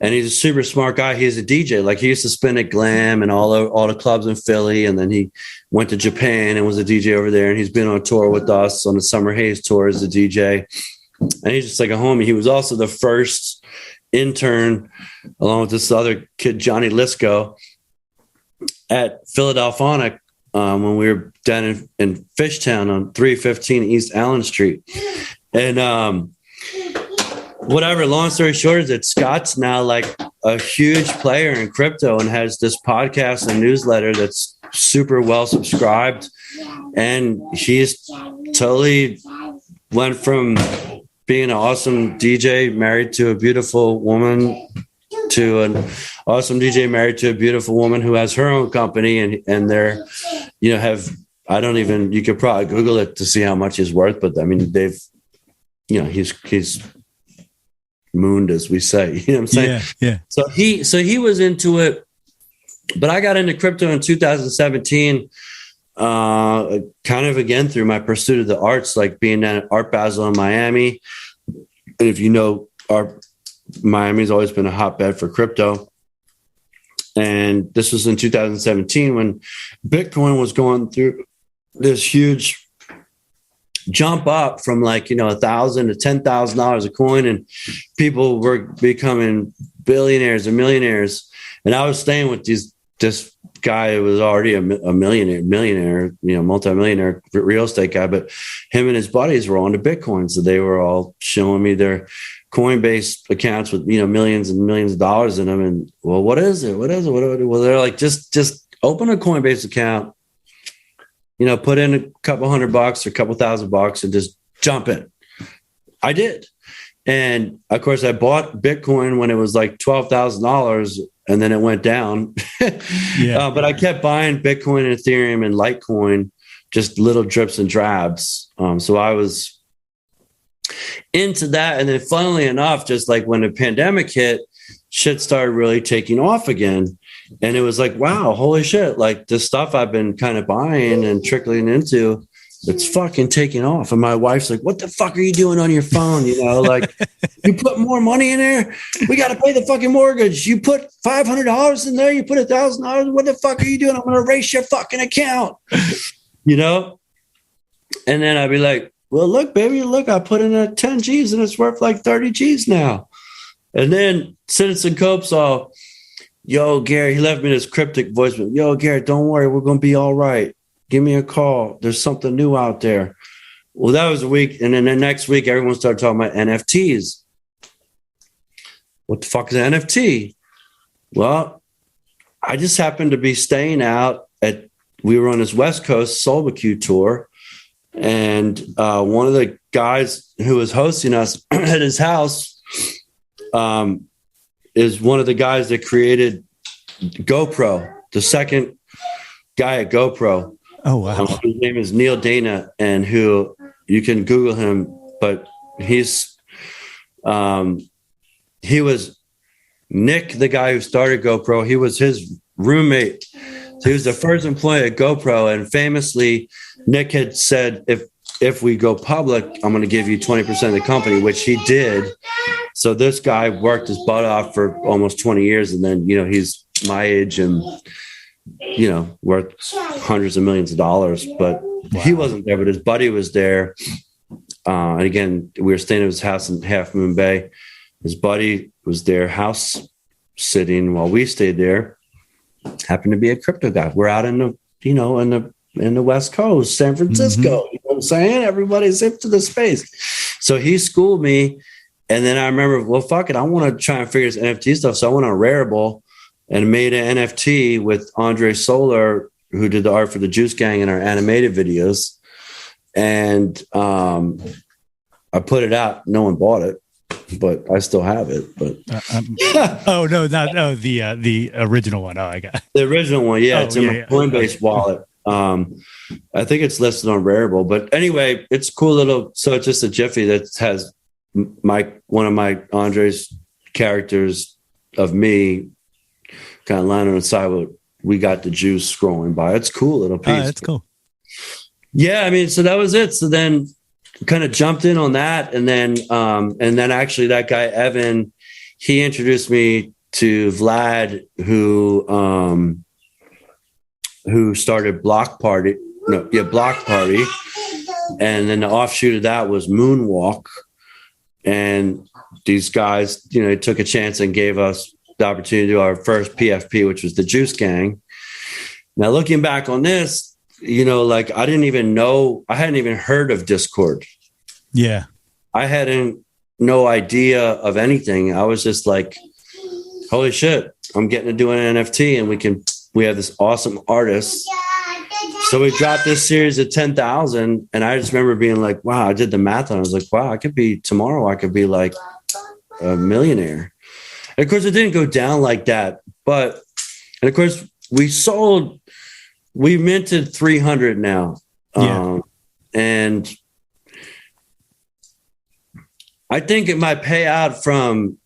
And he's a super smart guy. He's a DJ. Like he used to spin at Glam and all the clubs in Philly. And then he went to Japan and was a DJ over there. And he's been on tour with us on the Summer Haze tour as a DJ. And he's just like a homie. He was also the first intern, along with this other kid, Johnny Lisco, at Philadelphia when we were down in Fishtown on 315 East Allen Street. And whatever, long story short is that Scott's now like a huge player in crypto and has this podcast and newsletter that's super well subscribed. And he's totally went from being an awesome DJ married to a beautiful woman to an awesome DJ married to a beautiful woman who has her own company, and they're, you know, you could probably Google it to see how much he's worth, but I mean, they've, you know, he's mooned, as we say, you know what I'm saying? Yeah. So he was into it, but I got into crypto in 2017, kind of again through my pursuit of the arts, like being down at Art Basel in Miami. And if you know, Miami's always been a hotbed for crypto. And this was in 2017 when Bitcoin was going through this huge jump up from like, you know, $1,000 to $10,000 a coin, and people were becoming billionaires and millionaires. And I was staying with this guy who was already a millionaire, you know, multimillionaire real estate guy, but him and his buddies were on to Bitcoin. So they were all showing me their Coinbase accounts with, you know, millions and millions of dollars in them. And well, what is it? Well, they're like, just open a Coinbase account, you know, put in a couple $100 or a couple $1,000 and just jump in. I did. And of course I bought Bitcoin when it was like $12,000 and then it went down. But I kept buying Bitcoin and Ethereum and Litecoin, just little drips and drabs. So I was into that. And then funnily enough, just like when the pandemic hit, shit started really taking off again. And it was like, wow, holy shit. Like this stuff I've been kind of buying and trickling into, it's fucking taking off. And my wife's like, what the fuck are you doing on your phone? You know, like you put more money in there. We got to pay the fucking mortgage. You put $500 in there. You put $1,000. What the fuck are you doing? I'm going to erase your fucking account, you know? And then I'd be like, well, look, baby, look, I put in a 10 G's and it's worth like 30 G's now. And then Citizen Cope saw, yo, Gary, he left me this cryptic voicemail. Yo, Gary, don't worry. We're going to be all right. Give me a call. There's something new out there. Well, that was a week. And then the next week, everyone started talking about NFTs. What the fuck is an NFT? Well, I just happened to be staying out we were on this West Coast Solbacue tour. And one of the guys who was hosting us at his house is one of the guys that created GoPro, the second guy at GoPro. Oh, wow. His name is Neil Dana, and who you can Google him, but he was Nick, the guy who started GoPro. He was his roommate. So he was the first employee at GoPro. And famously, Nick had said, if we go public, I'm going to give you 20% of the company, which he did. So this guy worked his butt off for almost 20 years. And then, you know, he's my age and, you know, worth hundreds of millions of dollars, but he wasn't there, but his buddy was there. And again, we were staying at his house in Half Moon Bay. His buddy was there house sitting while we stayed there. Happened to be a crypto guy. We're out in the, you know, in the West Coast, San Francisco. You know what I'm saying? Everybody's hip to the space. So he schooled me. And then I remember, well, fuck it. I want to try and figure this NFT stuff. So I went on Rarible and made an NFT with Andre Solar, who did the art for the Juice Gang in our animated videos. And I put it out. No one bought it, but I still have it. But oh no, the original one. Oh, I got the original one. Yeah, it's in my Coinbase wallet. I think it's listed on Rarible. But anyway, it's cool little. So it's just a Jiffy that has one of my Andre's characters of me kind of lying on the side with we got the juice scrolling by. It's cool little piece. Oh, that's cool. Yeah, I mean, so that was it. So then kind of jumped in on that. And then actually that guy, Evan, he introduced me to Vlad, who started Block Party. Block Party. And then the offshoot of that was Moonwalk. And these guys, took a chance and gave us the opportunity to do our first PFP, which was the Juice Gang. Now, looking back on this, I hadn't even heard of Discord. Yeah. I hadn't no idea of anything. I was just like, holy shit, I'm getting to do an NFT and we have this awesome artist. So we dropped this series of 10,000. And I just remember being like, wow, I did the math. And I was like, wow, tomorrow I could be like a millionaire. And of course, it didn't go down like that. And of course, we minted 300 now. Yeah. And I think it might pay out from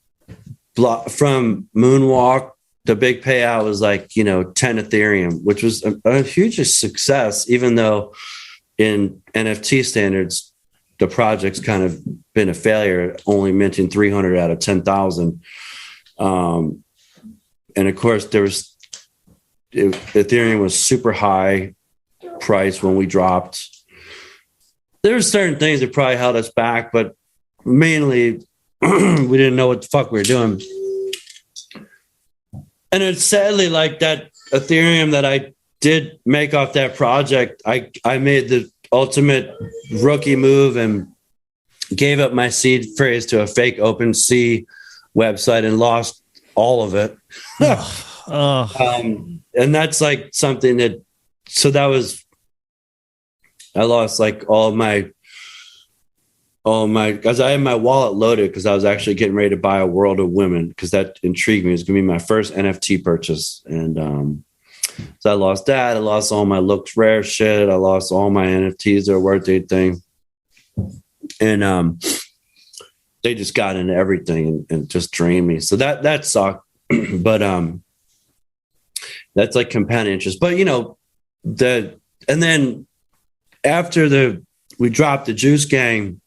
Moonwalk. The big payout was like, 10 Ethereum, which was a huge success, even though in NFT standards, the project's kind of been a failure, only minting 300 out of 10,000. And of course, Ethereum was super high price when we dropped. There were certain things that probably held us back, but mainly we didn't know what the fuck we were doing. And it's sadly like that Ethereum that I did make off that project. I made the ultimate rookie move and gave up my seed phrase to a fake OpenSea website and lost all of it. And that's like something I lost like because I had my wallet loaded because I was actually getting ready to buy a World of Women because that intrigued me. It was going to be my first NFT purchase. And so I lost that. I lost all my Looks Rare shit. I lost all my NFTs that are worth anything. And they just got into everything and just drained me. So that sucked. But that's like compound interest. But, and then after we dropped the Juice Gang,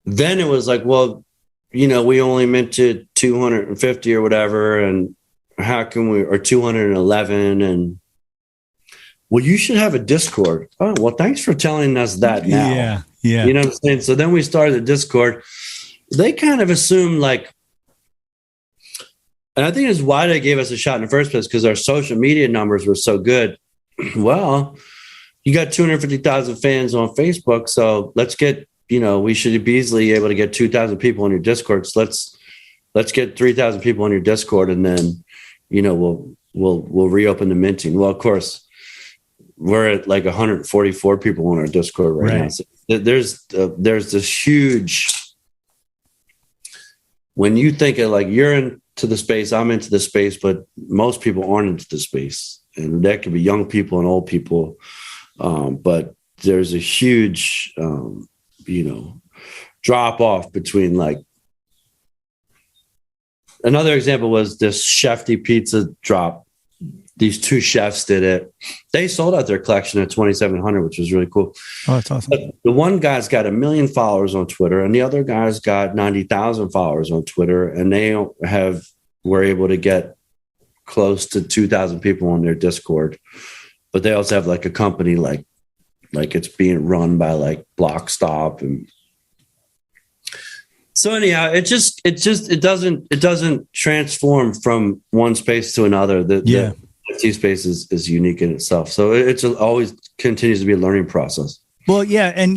then it was like, well, we only minted 250 or whatever. And how can or 211. And well, you should have a Discord. Oh, well, thanks for telling us that now. Yeah. Yeah. You know what I'm saying? So then we started the Discord. They kind of assumed like, and I think it's why they gave us a shot in the first place, because our social media numbers were so good. Well, you got 250,000 fans on Facebook. So let's get, we should be easily able to get 2,000 people on your Discord. So let's get 3,000 people on your Discord, and then, we'll reopen the minting. Well, of course, we're at like 144 people on our Discord right now. So there's this huge. When you think of like you're into the space, I'm into the space, but most people aren't into the space, and that could be young people and old people. But there's a huge, drop off between like. Another example was this Shefty Pizza drop. These two chefs did it. They sold out their collection at 2,700, which was really cool. Oh, that's awesome. But the one guy's got 1 million followers on Twitter, and the other guy's got 90,000 followers on Twitter, and they were able to get close to 2,000 people on their Discord. But they also have like a company like it's being run by like BlockStop, and so anyhow, it doesn't transform from one space to another. The NFT space is unique in itself, so it's always continues to be a learning process. Well, yeah, and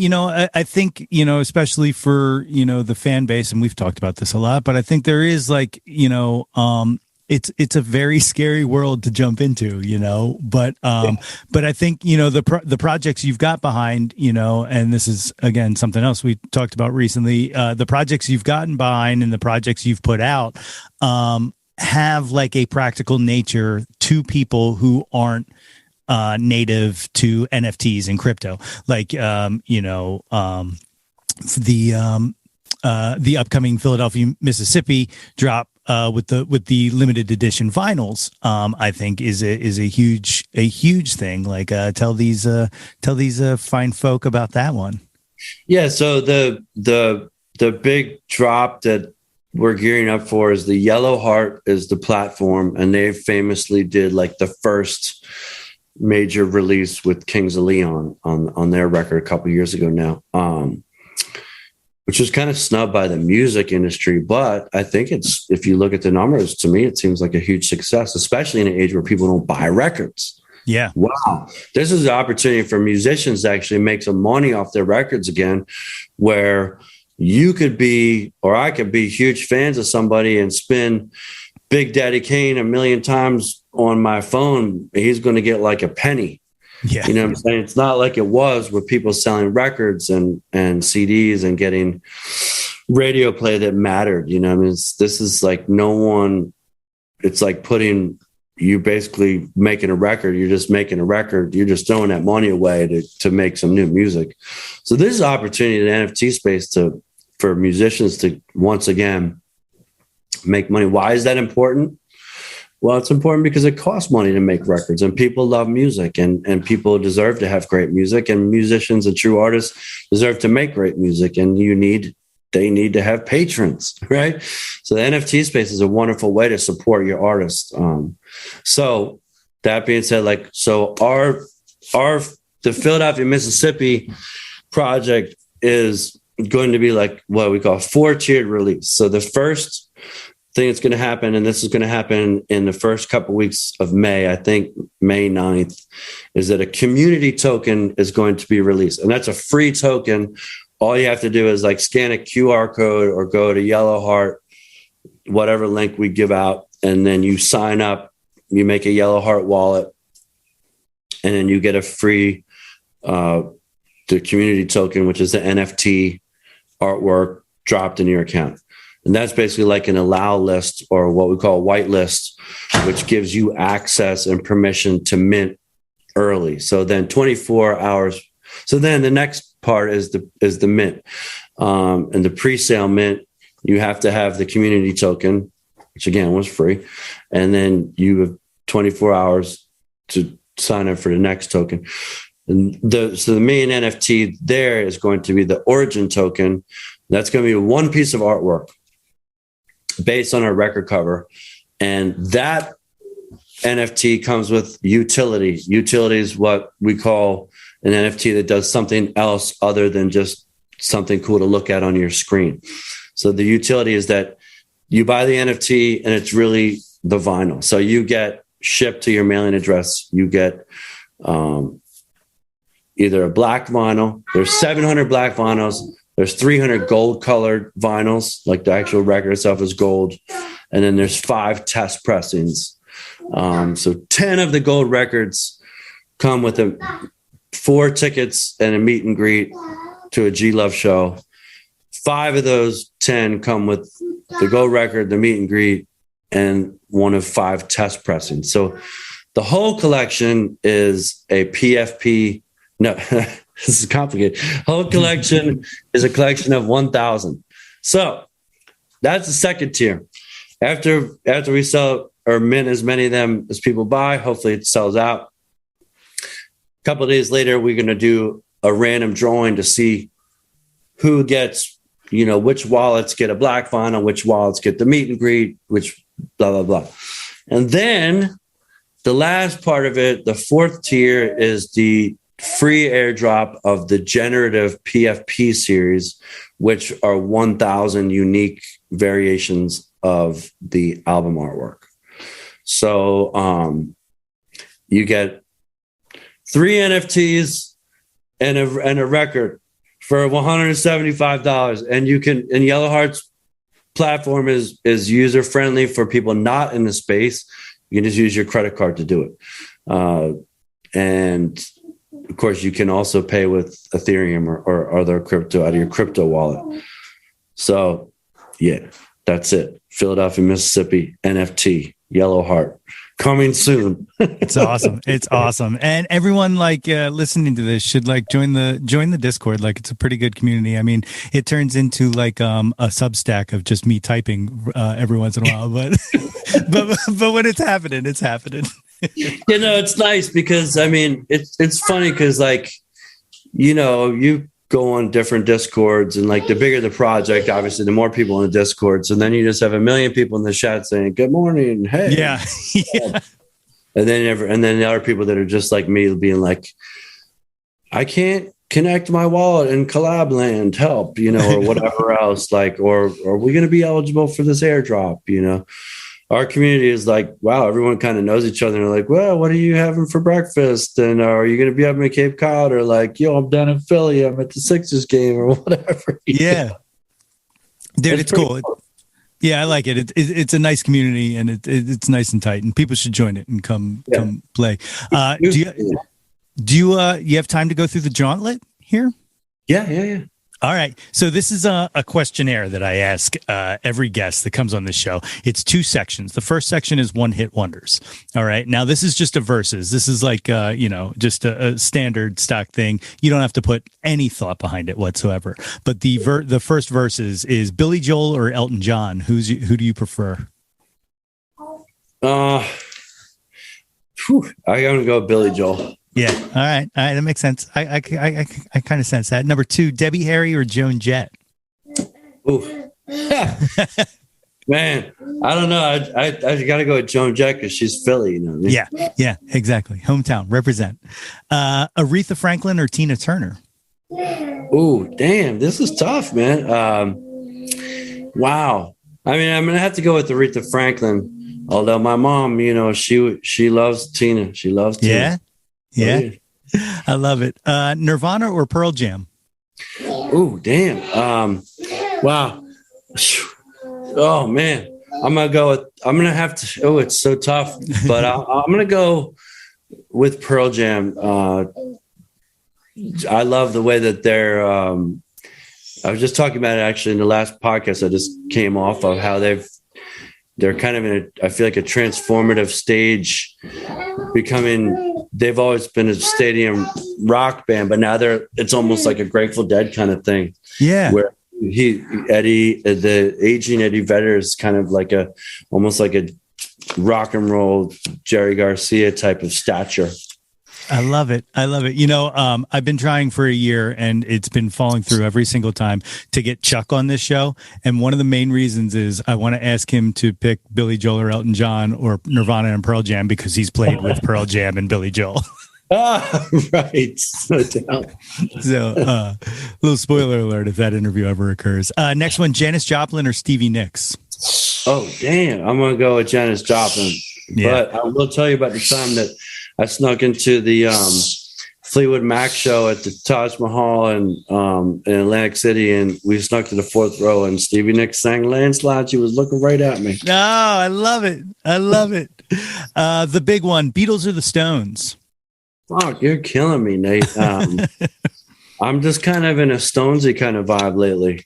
I think especially for the fan base, and we've talked about this a lot, but I think there is like it's a very scary world to jump into, but I think, the projects you've got behind, and this is again, something else we talked about recently, the projects you've gotten behind and the projects you've put out, have like a practical nature to people who aren't, native to NFTs and crypto, like, the upcoming Philadelphia, Mississippi drop, with the limited edition vinyls, I think is a huge thing. Like, tell these fine folk about that one. Yeah. So the big drop that we're gearing up for is the Yellow Heart is the platform, and they famously did like the first major release with Kings of Leon on their record a couple years ago now, which was kind of snubbed by the music industry. But I think it's, if you look at the numbers, to me, it seems like a huge success, especially in an age where people don't buy records. Yeah. Wow. This is the opportunity for musicians to actually make some money off their records again, where you could be, or I could be, huge fans of somebody and spin Big Daddy Kane 1,000,000 times on my phone. He's going to get like a penny. Yeah. You know what I'm saying? It's not like it was with people selling records and CDs and getting radio play that mattered. You know, I mean, this is like it's like you basically making a record. You're just making a record. You're just throwing that money away to make some new music. So this is an opportunity in the NFT space for musicians to once again make money. Why is that important? Well, it's important because it costs money to make records, and people love music, and people deserve to have great music, and musicians and true artists deserve to make great music, and they need to have patrons, right? So the NFT space is a wonderful way to support your artists. So that being said, the Philadelphia, Mississippi project is going to be like what we call a 4-tiered release. So the first thing that's going to happen, and this is going to happen in the first couple of weeks of May, I think May 9th, is that a community token is going to be released. And that's a free token. All you have to do is like scan a QR code or go to Yellow Heart, whatever link we give out, and then you sign up, you make a Yellow Heart wallet, and then you get a free the community token, which is the NFT artwork, dropped into your account. And that's basically like an allow list, or what we call a white list, which gives you access and permission to mint early. So then 24 hours. So then the next part is the mint. And the pre-sale mint, you have to have the community token, which again was free. And then you have 24 hours to sign up for the next token. And so the main NFT there is going to be the origin token. That's going to be one piece of artwork based on our record cover. And that NFT comes with utility. Utility is what we call an NFT that does something else other than just something cool to look at on your screen. So the utility is that you buy the NFT and it's really the vinyl. So you get shipped to your mailing address. You get either a black vinyl. There's 700 black vinyls. There's 300 gold colored vinyls, like the actual record itself is gold. And then there's 5 test pressings. So 10 of the gold records come with 4 tickets and a meet and greet to a G-Love show. 5 of those 10 come with the gold record, the meet and greet, and one of 5 test pressings. So the whole collection is a PFP. No, this is complicated. Whole collection is a collection of 1,000. So that's the second tier. After we sell or mint as many of them as people buy, hopefully it sells out. A couple of days later, we're going to do a random drawing to see who gets, which wallets get a black vinyl, which wallets get the meet and greet, which blah, blah, blah. And then the last part of it, the 4th tier, is the free airdrop of the generative PFP series, which are 1,000 unique variations of the album artwork. So you get 3 NFTs and a record for $175. And Yellow Heart's platform is user friendly for people not in the space. You can just use your credit card to do it. And of course, you can also pay with Ethereum or other crypto out of your crypto wallet. So, yeah, that's it. Philadelphia, Mississippi, NFT, Yellow Heart. Coming soon. It's awesome. It's awesome. And everyone listening to this should join the Discord. It's a pretty good community. I mean, it turns into a Substack of just me typing every once in a while, but when it's happening, it's happening. It's nice because I mean, it's funny because you go on different discords, and like the bigger the project, obviously the more people in the discords, and then you just have a million people in the chat saying good morning, hey, Yeah. Yeah. and then the other people that are just like me being like, I can't connect my wallet in collab land, help, or whatever else, like, or are we going to be eligible for this airdrop? Our community is like, wow, everyone kind of knows each other. And they're like, well, what are you having for breakfast? And are you going to be up in Cape Cod? Or like, yo, I'm down in Philly, I'm at the Sixers game or whatever. Yeah. Dude, it's cool. Yeah, I like it. It's a nice community, and it's nice and tight, and people should join it and come play. Do you have time to go through the Jauntlet here? Yeah. All right. So this is a questionnaire that I ask every guest that comes on this show. It's 2 sections. The first section is one-hit wonders. All right. Now, this is just a verses. This is like, just a standard stock thing. You don't have to put any thought behind it whatsoever. But the first verses is Billy Joel or Elton John. Who do you prefer? I'm going to go with Billy Joel. Yeah. All right. That makes sense. I kind of sense that. Number 2, Debbie Harry or Joan Jett? Ooh. Man, I don't know. I got to go with Joan Jett because she's Philly. Yeah, exactly. Hometown, represent. Aretha Franklin or Tina Turner? Ooh, damn. This is tough, man. Wow. I mean, I'm going to have to go with Aretha Franklin. Although my mom, she loves Tina. She loves Tina. Yeah. I love it. Nirvana or Pearl Jam? Oh, damn. Wow. Oh, man. I'm going to have to, it's so tough, but I'm going to go with Pearl Jam. I love the way that they're, I was just talking about it actually in the last podcast I just came off of, how they're kind of I feel like a transformative stage, they've always been a stadium rock band, but now it's almost like a Grateful Dead kind of thing. Yeah. Where the aging Eddie Vedder is kind of like almost like a rock and roll Jerry Garcia type of stature. I love it. I've been trying for a year, and it's been falling through every single time to get Chuck on this show. And one of the main reasons is I want to ask him to pick Billy Joel or Elton John or Nirvana and Pearl Jam because he's played with Pearl Jam and Billy Joel. Right. No doubt. So, little spoiler alert if that interview ever occurs. Next one, Janis Joplin or Stevie Nicks? Oh, damn. I'm going to go with Janis Joplin. Yeah. But I will tell you about the time that I snuck into the Fleetwood Mac show at the Taj Mahal in Atlantic City, and we snuck to the 4th row, and Stevie Nicks sang Landslide. She was looking right at me. Oh, I love it. The big one, Beatles or the Stones? Fuck, you're killing me, Nate. I'm just kind of in a Stonesy kind of vibe lately.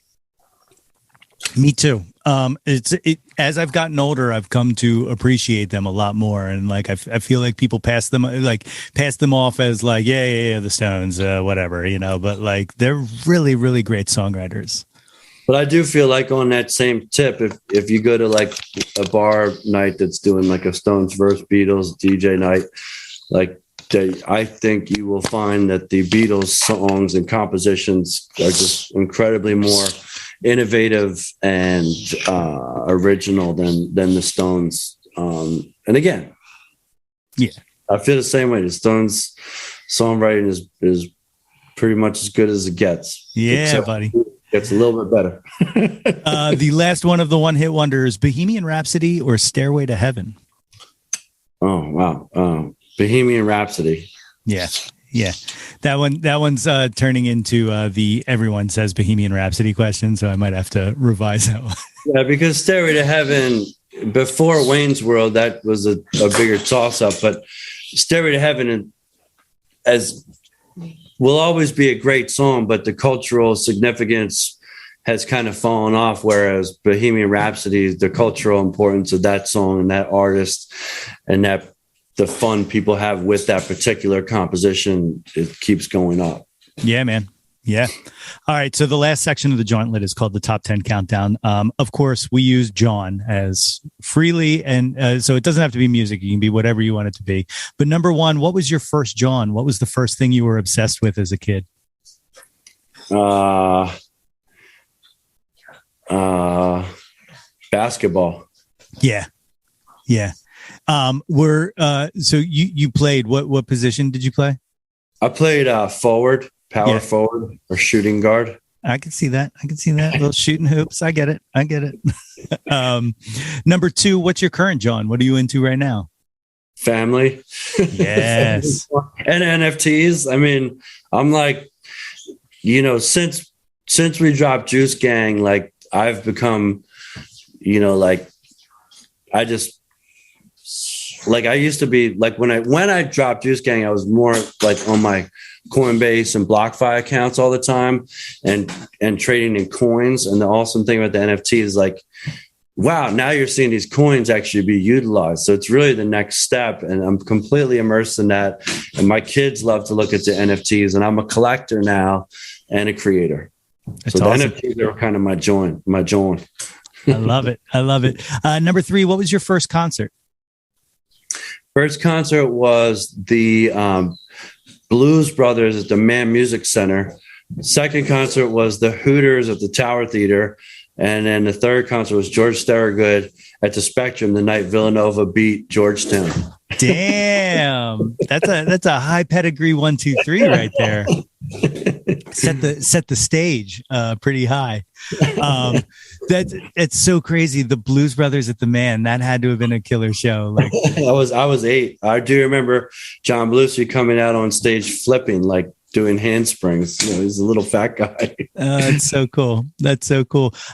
Me too. As I've gotten older, I've come to appreciate them a lot more, and like I feel like people pass them off as like yeah the Stones, whatever, but like they're really, really great songwriters. But I do feel like on that same tip, if you go to like a bar night that's doing like a Stones versus Beatles DJ night, like I think you will find that the Beatles songs and compositions are just incredibly more innovative and original than the Stones. And again, yeah, I feel the same way. The Stones songwriting is pretty much as good as it gets. Yeah, buddy. It's a little bit better. The last one of the one-hit wonders, Bohemian Rhapsody or Stairway to Heaven? Oh, wow. Bohemian Rhapsody. Yeah. That one's turning into the everyone says Bohemian Rhapsody question, so I might have to revise that one. Yeah, because Stairway to Heaven, before Wayne's World, that was a bigger toss-up, but Stairway to Heaven will always be a great song, but the cultural significance has kind of fallen off, whereas Bohemian Rhapsody, the cultural importance of that song and that artist and that the fun people have with that particular composition, it keeps going up. Yeah, man. Yeah. All right. So the last section of the Jauntlet is called the Top 10 Countdown. Of course, we use Jawn as freely, and so it doesn't have to be music. You can be whatever you want it to be. But number 1, what was your first Jawn? What was the first thing you were obsessed with as a kid? Uh, Basketball. Yeah. So you played what position did you play? I played forward, forward, or shooting guard. I can see that. Little shooting hoops. I get it. Number 2, what's your current Jawn? What are you into right now? Family. Yes. And NFTs. I mean, I'm like, since we dropped Juice Gang, like I've become, like I just like I used to be like when I dropped Juice Gang, I was more like on my Coinbase and BlockFi accounts all the time and trading in coins. And the awesome thing about the NFT is like, wow, now you're seeing these coins actually be utilized. So it's really the next step. And I'm completely immersed in that. And my kids love to look at the NFTs, and I'm a collector now and a creator. That's so awesome. the NFTs are kind of my joint. I love it. Number 3, what was your first concert? First concert was the Blues Brothers at the Mann Music Center. Second concert was the Hooters at the Tower Theater. And then the third concert was George Thorogood at the Spectrum the night Villanova beat Georgetown. Damn. That's a high pedigree 1, 2, 3 right there. Set the stage pretty high. It's so crazy. The Blues Brothers at the Mann, that had to have been a killer show. Like I was 8. I do remember John Belushi coming out on stage flipping, like doing handsprings. He's a little fat guy. That's so cool.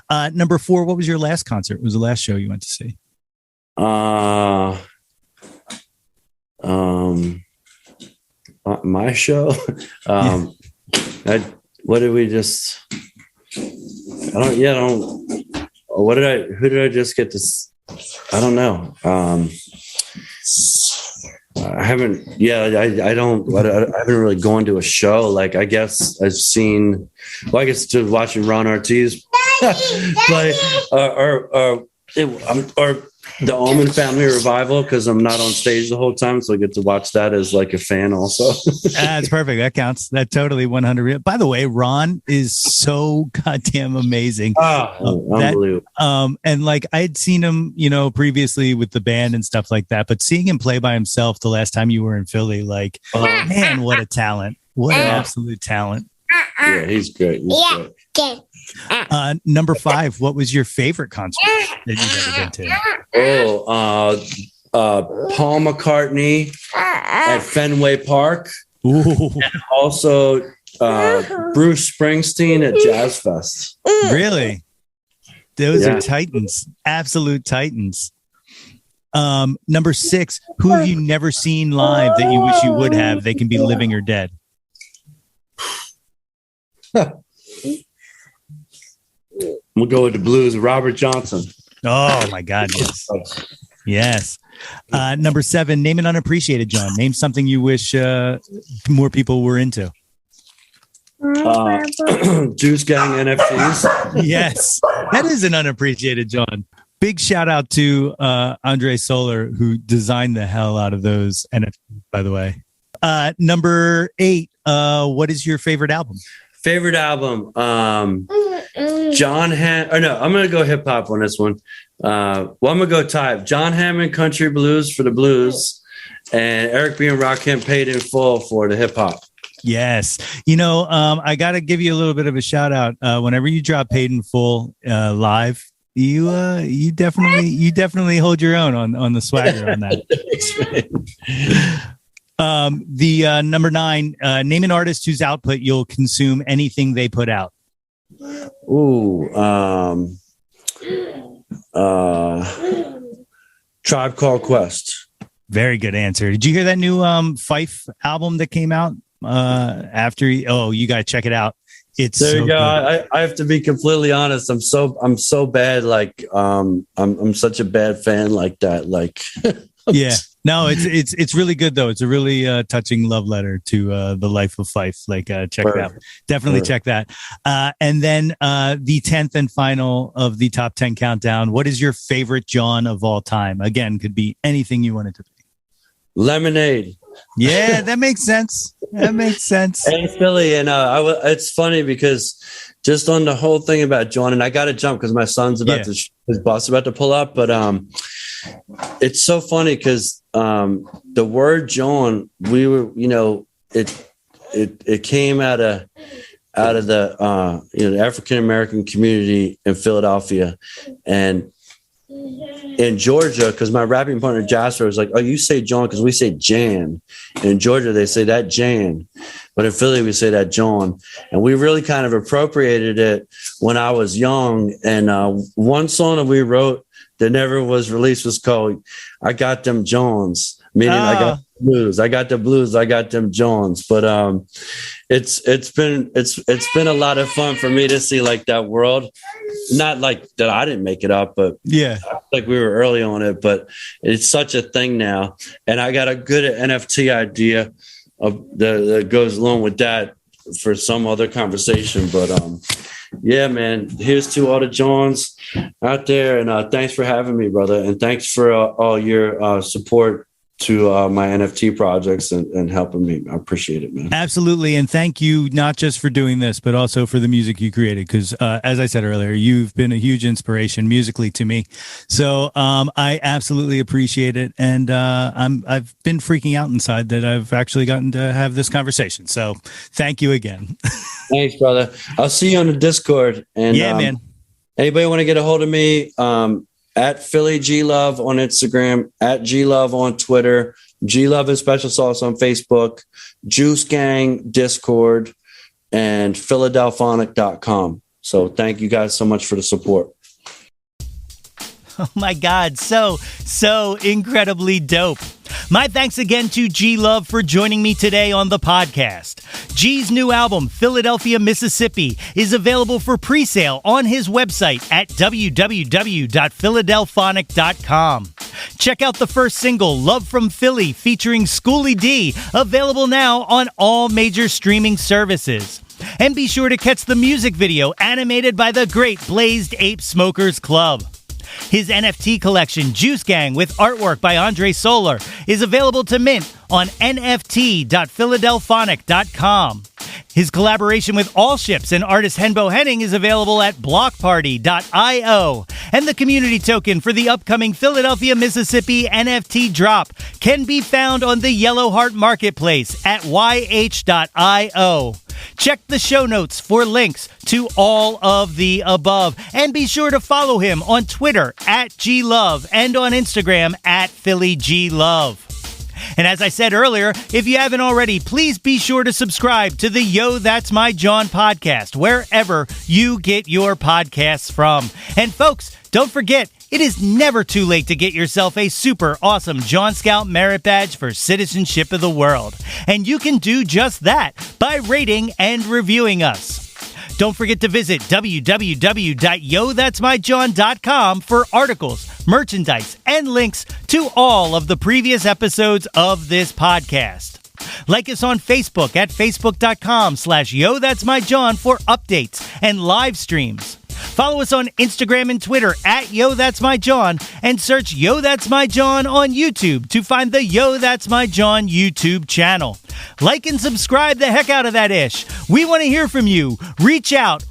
Number 4, what was your last concert? What was the last show you went to see? My show. What did we just? Who did I just get to? I don't know. I haven't. I don't. I haven't really gone to a show. Like I guess I've seen. Well, I guess just watching Ron Ortiz play, or the Allman Family Revival, because I'm not on stage the whole time, so I get to watch that as like a fan also. That's perfect. That counts. That totally 100. By the way, Ron is so goddamn amazing. Unbelievable. And like I'd seen him, previously with the band and stuff like that, but seeing him play by himself the last time you were in Philly, like, man, what a talent! What an absolute talent! Yeah, he's great. Great. Number 5, what was your favorite concert that you've ever been to? Paul McCartney at Fenway Park. Ooh. And also Bruce Springsteen at Jazz Fest. Really? Those are titans, absolute titans. Number 6, who have you never seen live that you wish you would have? They can be living or dead. We'll go with the Blues. Robert Johnson. Oh my God! Yes. Number 7. Name an unappreciated Jawn. Name something you wish more people were into. Juice Gang NFTs. Yes, that is an unappreciated Jawn. Big shout out to Andre Soler, who designed the hell out of those NFTs. By the way, number 8. What is your favorite album? Favorite album, John Hammond. No, I'm gonna go hip hop on this one. I'm gonna go type John Hammond Country Blues for the blues, and Eric B. and Rakim Paid in Full for the hip hop. Yes, I got to give you a little bit of a shout out. Whenever you drop Paid in Full live, you definitely hold your own on the swagger on that. The number 9, name an artist whose output you'll consume anything they put out. Ooh, Tribe Called Quest. Very good answer. Did you hear that new Fife album that came out after? You got to check it out. It's there. So you go. good. I have to be completely honest. I'm so bad. Like I'm such a bad fan like that. Like yeah. No, it's really good though. It's a really touching love letter to the life of Fife. Like check it out. Definitely check that. And then the 10th and final of the top 10 countdown. What is your favorite Jawn of all time? Again, could be anything you want it to be. Lemonade. Yeah, that makes sense. That makes sense. And Philly, and it's funny because just on the whole thing about Jawn, and I got to jump because my son's his bus is about to pull up, but it's so funny because the word Jawn, we were, it came out of the African American community in Philadelphia, and in Georgia, because my rapping partner Jasper was like, "Oh, you say Jawn because we say Jan." In Georgia, they say that Jan, but in Philly, we say that Jawn. And we really kind of appropriated it when I was young. And one song that we wrote that never was released was called "I Got Them Jawns," meaning I got the blues. I got the blues. I got them Jawns. But it's been a lot of fun for me to see like that world. Not like that I didn't make it up, but yeah, like we were early on it, but it's such a thing now. And I got a good NFT idea that goes along with that for some other conversation. But yeah, man, here's to all the Jawns out there. And thanks for having me, brother. And thanks for all your support to my NFT projects and helping me. I appreciate it, man. Absolutely. And thank you not just for doing this, but also for the music you created. Because as I said earlier, you've been a huge inspiration musically to me. So I absolutely appreciate it. And I've been freaking out inside that I've actually gotten to have this conversation. So thank you again. Thanks, brother. I'll see you on the Discord. And yeah, man. Anybody want to get a hold of me? At Philly G Love on Instagram, at G Love on Twitter, G Love and Special Sauce on Facebook, Juice Gang Discord, and Philadelphonic.com. So thank you guys so much for the support. Oh my God, so incredibly dope. My thanks again to G Love for joining me today on the podcast. G's new album, Philadelphia, Mississippi, is available for pre-sale on his website at www.philadelphonic.com. Check out the first single, Love from Philly, featuring Schoolie D, available now on all major streaming services. And be sure to catch the music video animated by the great Blazed Ape Smokers Club. His NFT collection, Juice Gang, with artwork by Andre Soler, is available to mint on nft.philadelphonic.com. His collaboration with All Ships and artist Henbo Henning is available at blockparty.io. And the community token for the upcoming Philadelphia, Mississippi NFT drop can be found on the Yellow Heart Marketplace at yh.io. Check the show notes for links to all of the above. And be sure to follow him on Twitter at GLove and on Instagram at PhillyGLove. And as I said earlier, if you haven't already, please be sure to subscribe to the Yo, That's My Jawn podcast, wherever you get your podcasts from. And folks, don't forget, it is never too late to get yourself a super awesome Jawn Scout Merit Badge for Citizenship of the World. And you can do just that by rating and reviewing us. Don't forget to visit www.yothat'smyjawn.com for articles, merchandise, and links to all of the previous episodes of this podcast. Like us on Facebook at facebook.com/YoThat'sMyJawn for updates and live streams. Follow us on Instagram and Twitter at Yo That's My Jawn, and search Yo That's My Jawn on YouTube to find the Yo That's My Jawn YouTube channel. Like and subscribe the heck out of that ish. We want to hear from you. Reach out,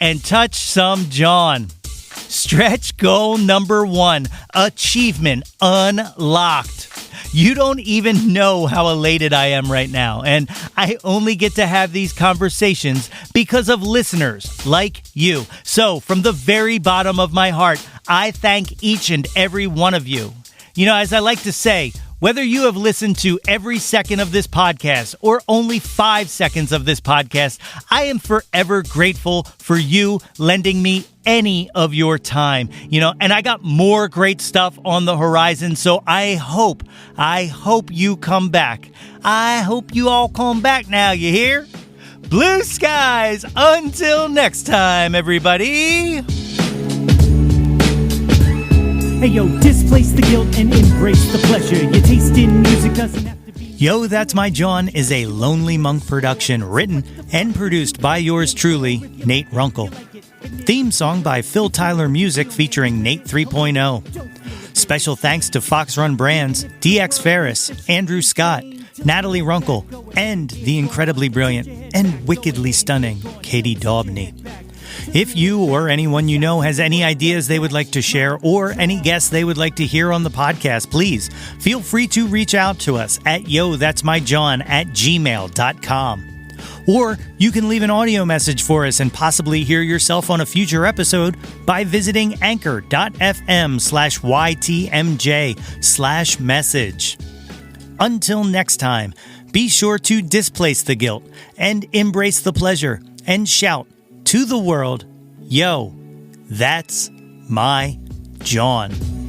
and touch some Jawn. Stretch goal number 1, achievement unlocked. You don't even know how elated I am right now, and I only get to have these conversations because of listeners like you. So, from the very bottom of my heart, I thank each and every one of you. You know, as I like to say, whether you have listened to every second of this podcast or only 5 seconds of this podcast, I am forever grateful for you lending me any of your time. You know, and I got more great stuff on the horizon, so I hope you come back. I hope you all come back now, you hear? Blue skies until next time, everybody. Hey yo, displace the guilt and embrace the pleasure. Your taste in music doesn't have to be... Yo, That's My Jawn is a Lonely Monk production written and produced by yours truly, Nate Runkle. Theme song by Phil Tyler Music featuring Nate 3.0. Special thanks to Fox Run Brands, DX Ferris, Andrew Scott, Natalie Runkle, and the incredibly brilliant and wickedly stunning Katie Daubney. If you or anyone you know has any ideas they would like to share or any guests they would like to hear on the podcast, please feel free to reach out to us at yothat'smyjawn@gmail.com. Or you can leave an audio message for us and possibly hear yourself on a future episode by visiting anchor.fm/ytmj/message. Until next time, be sure to displace the guilt and embrace the pleasure and shout to the world, yo, that's my Jawn.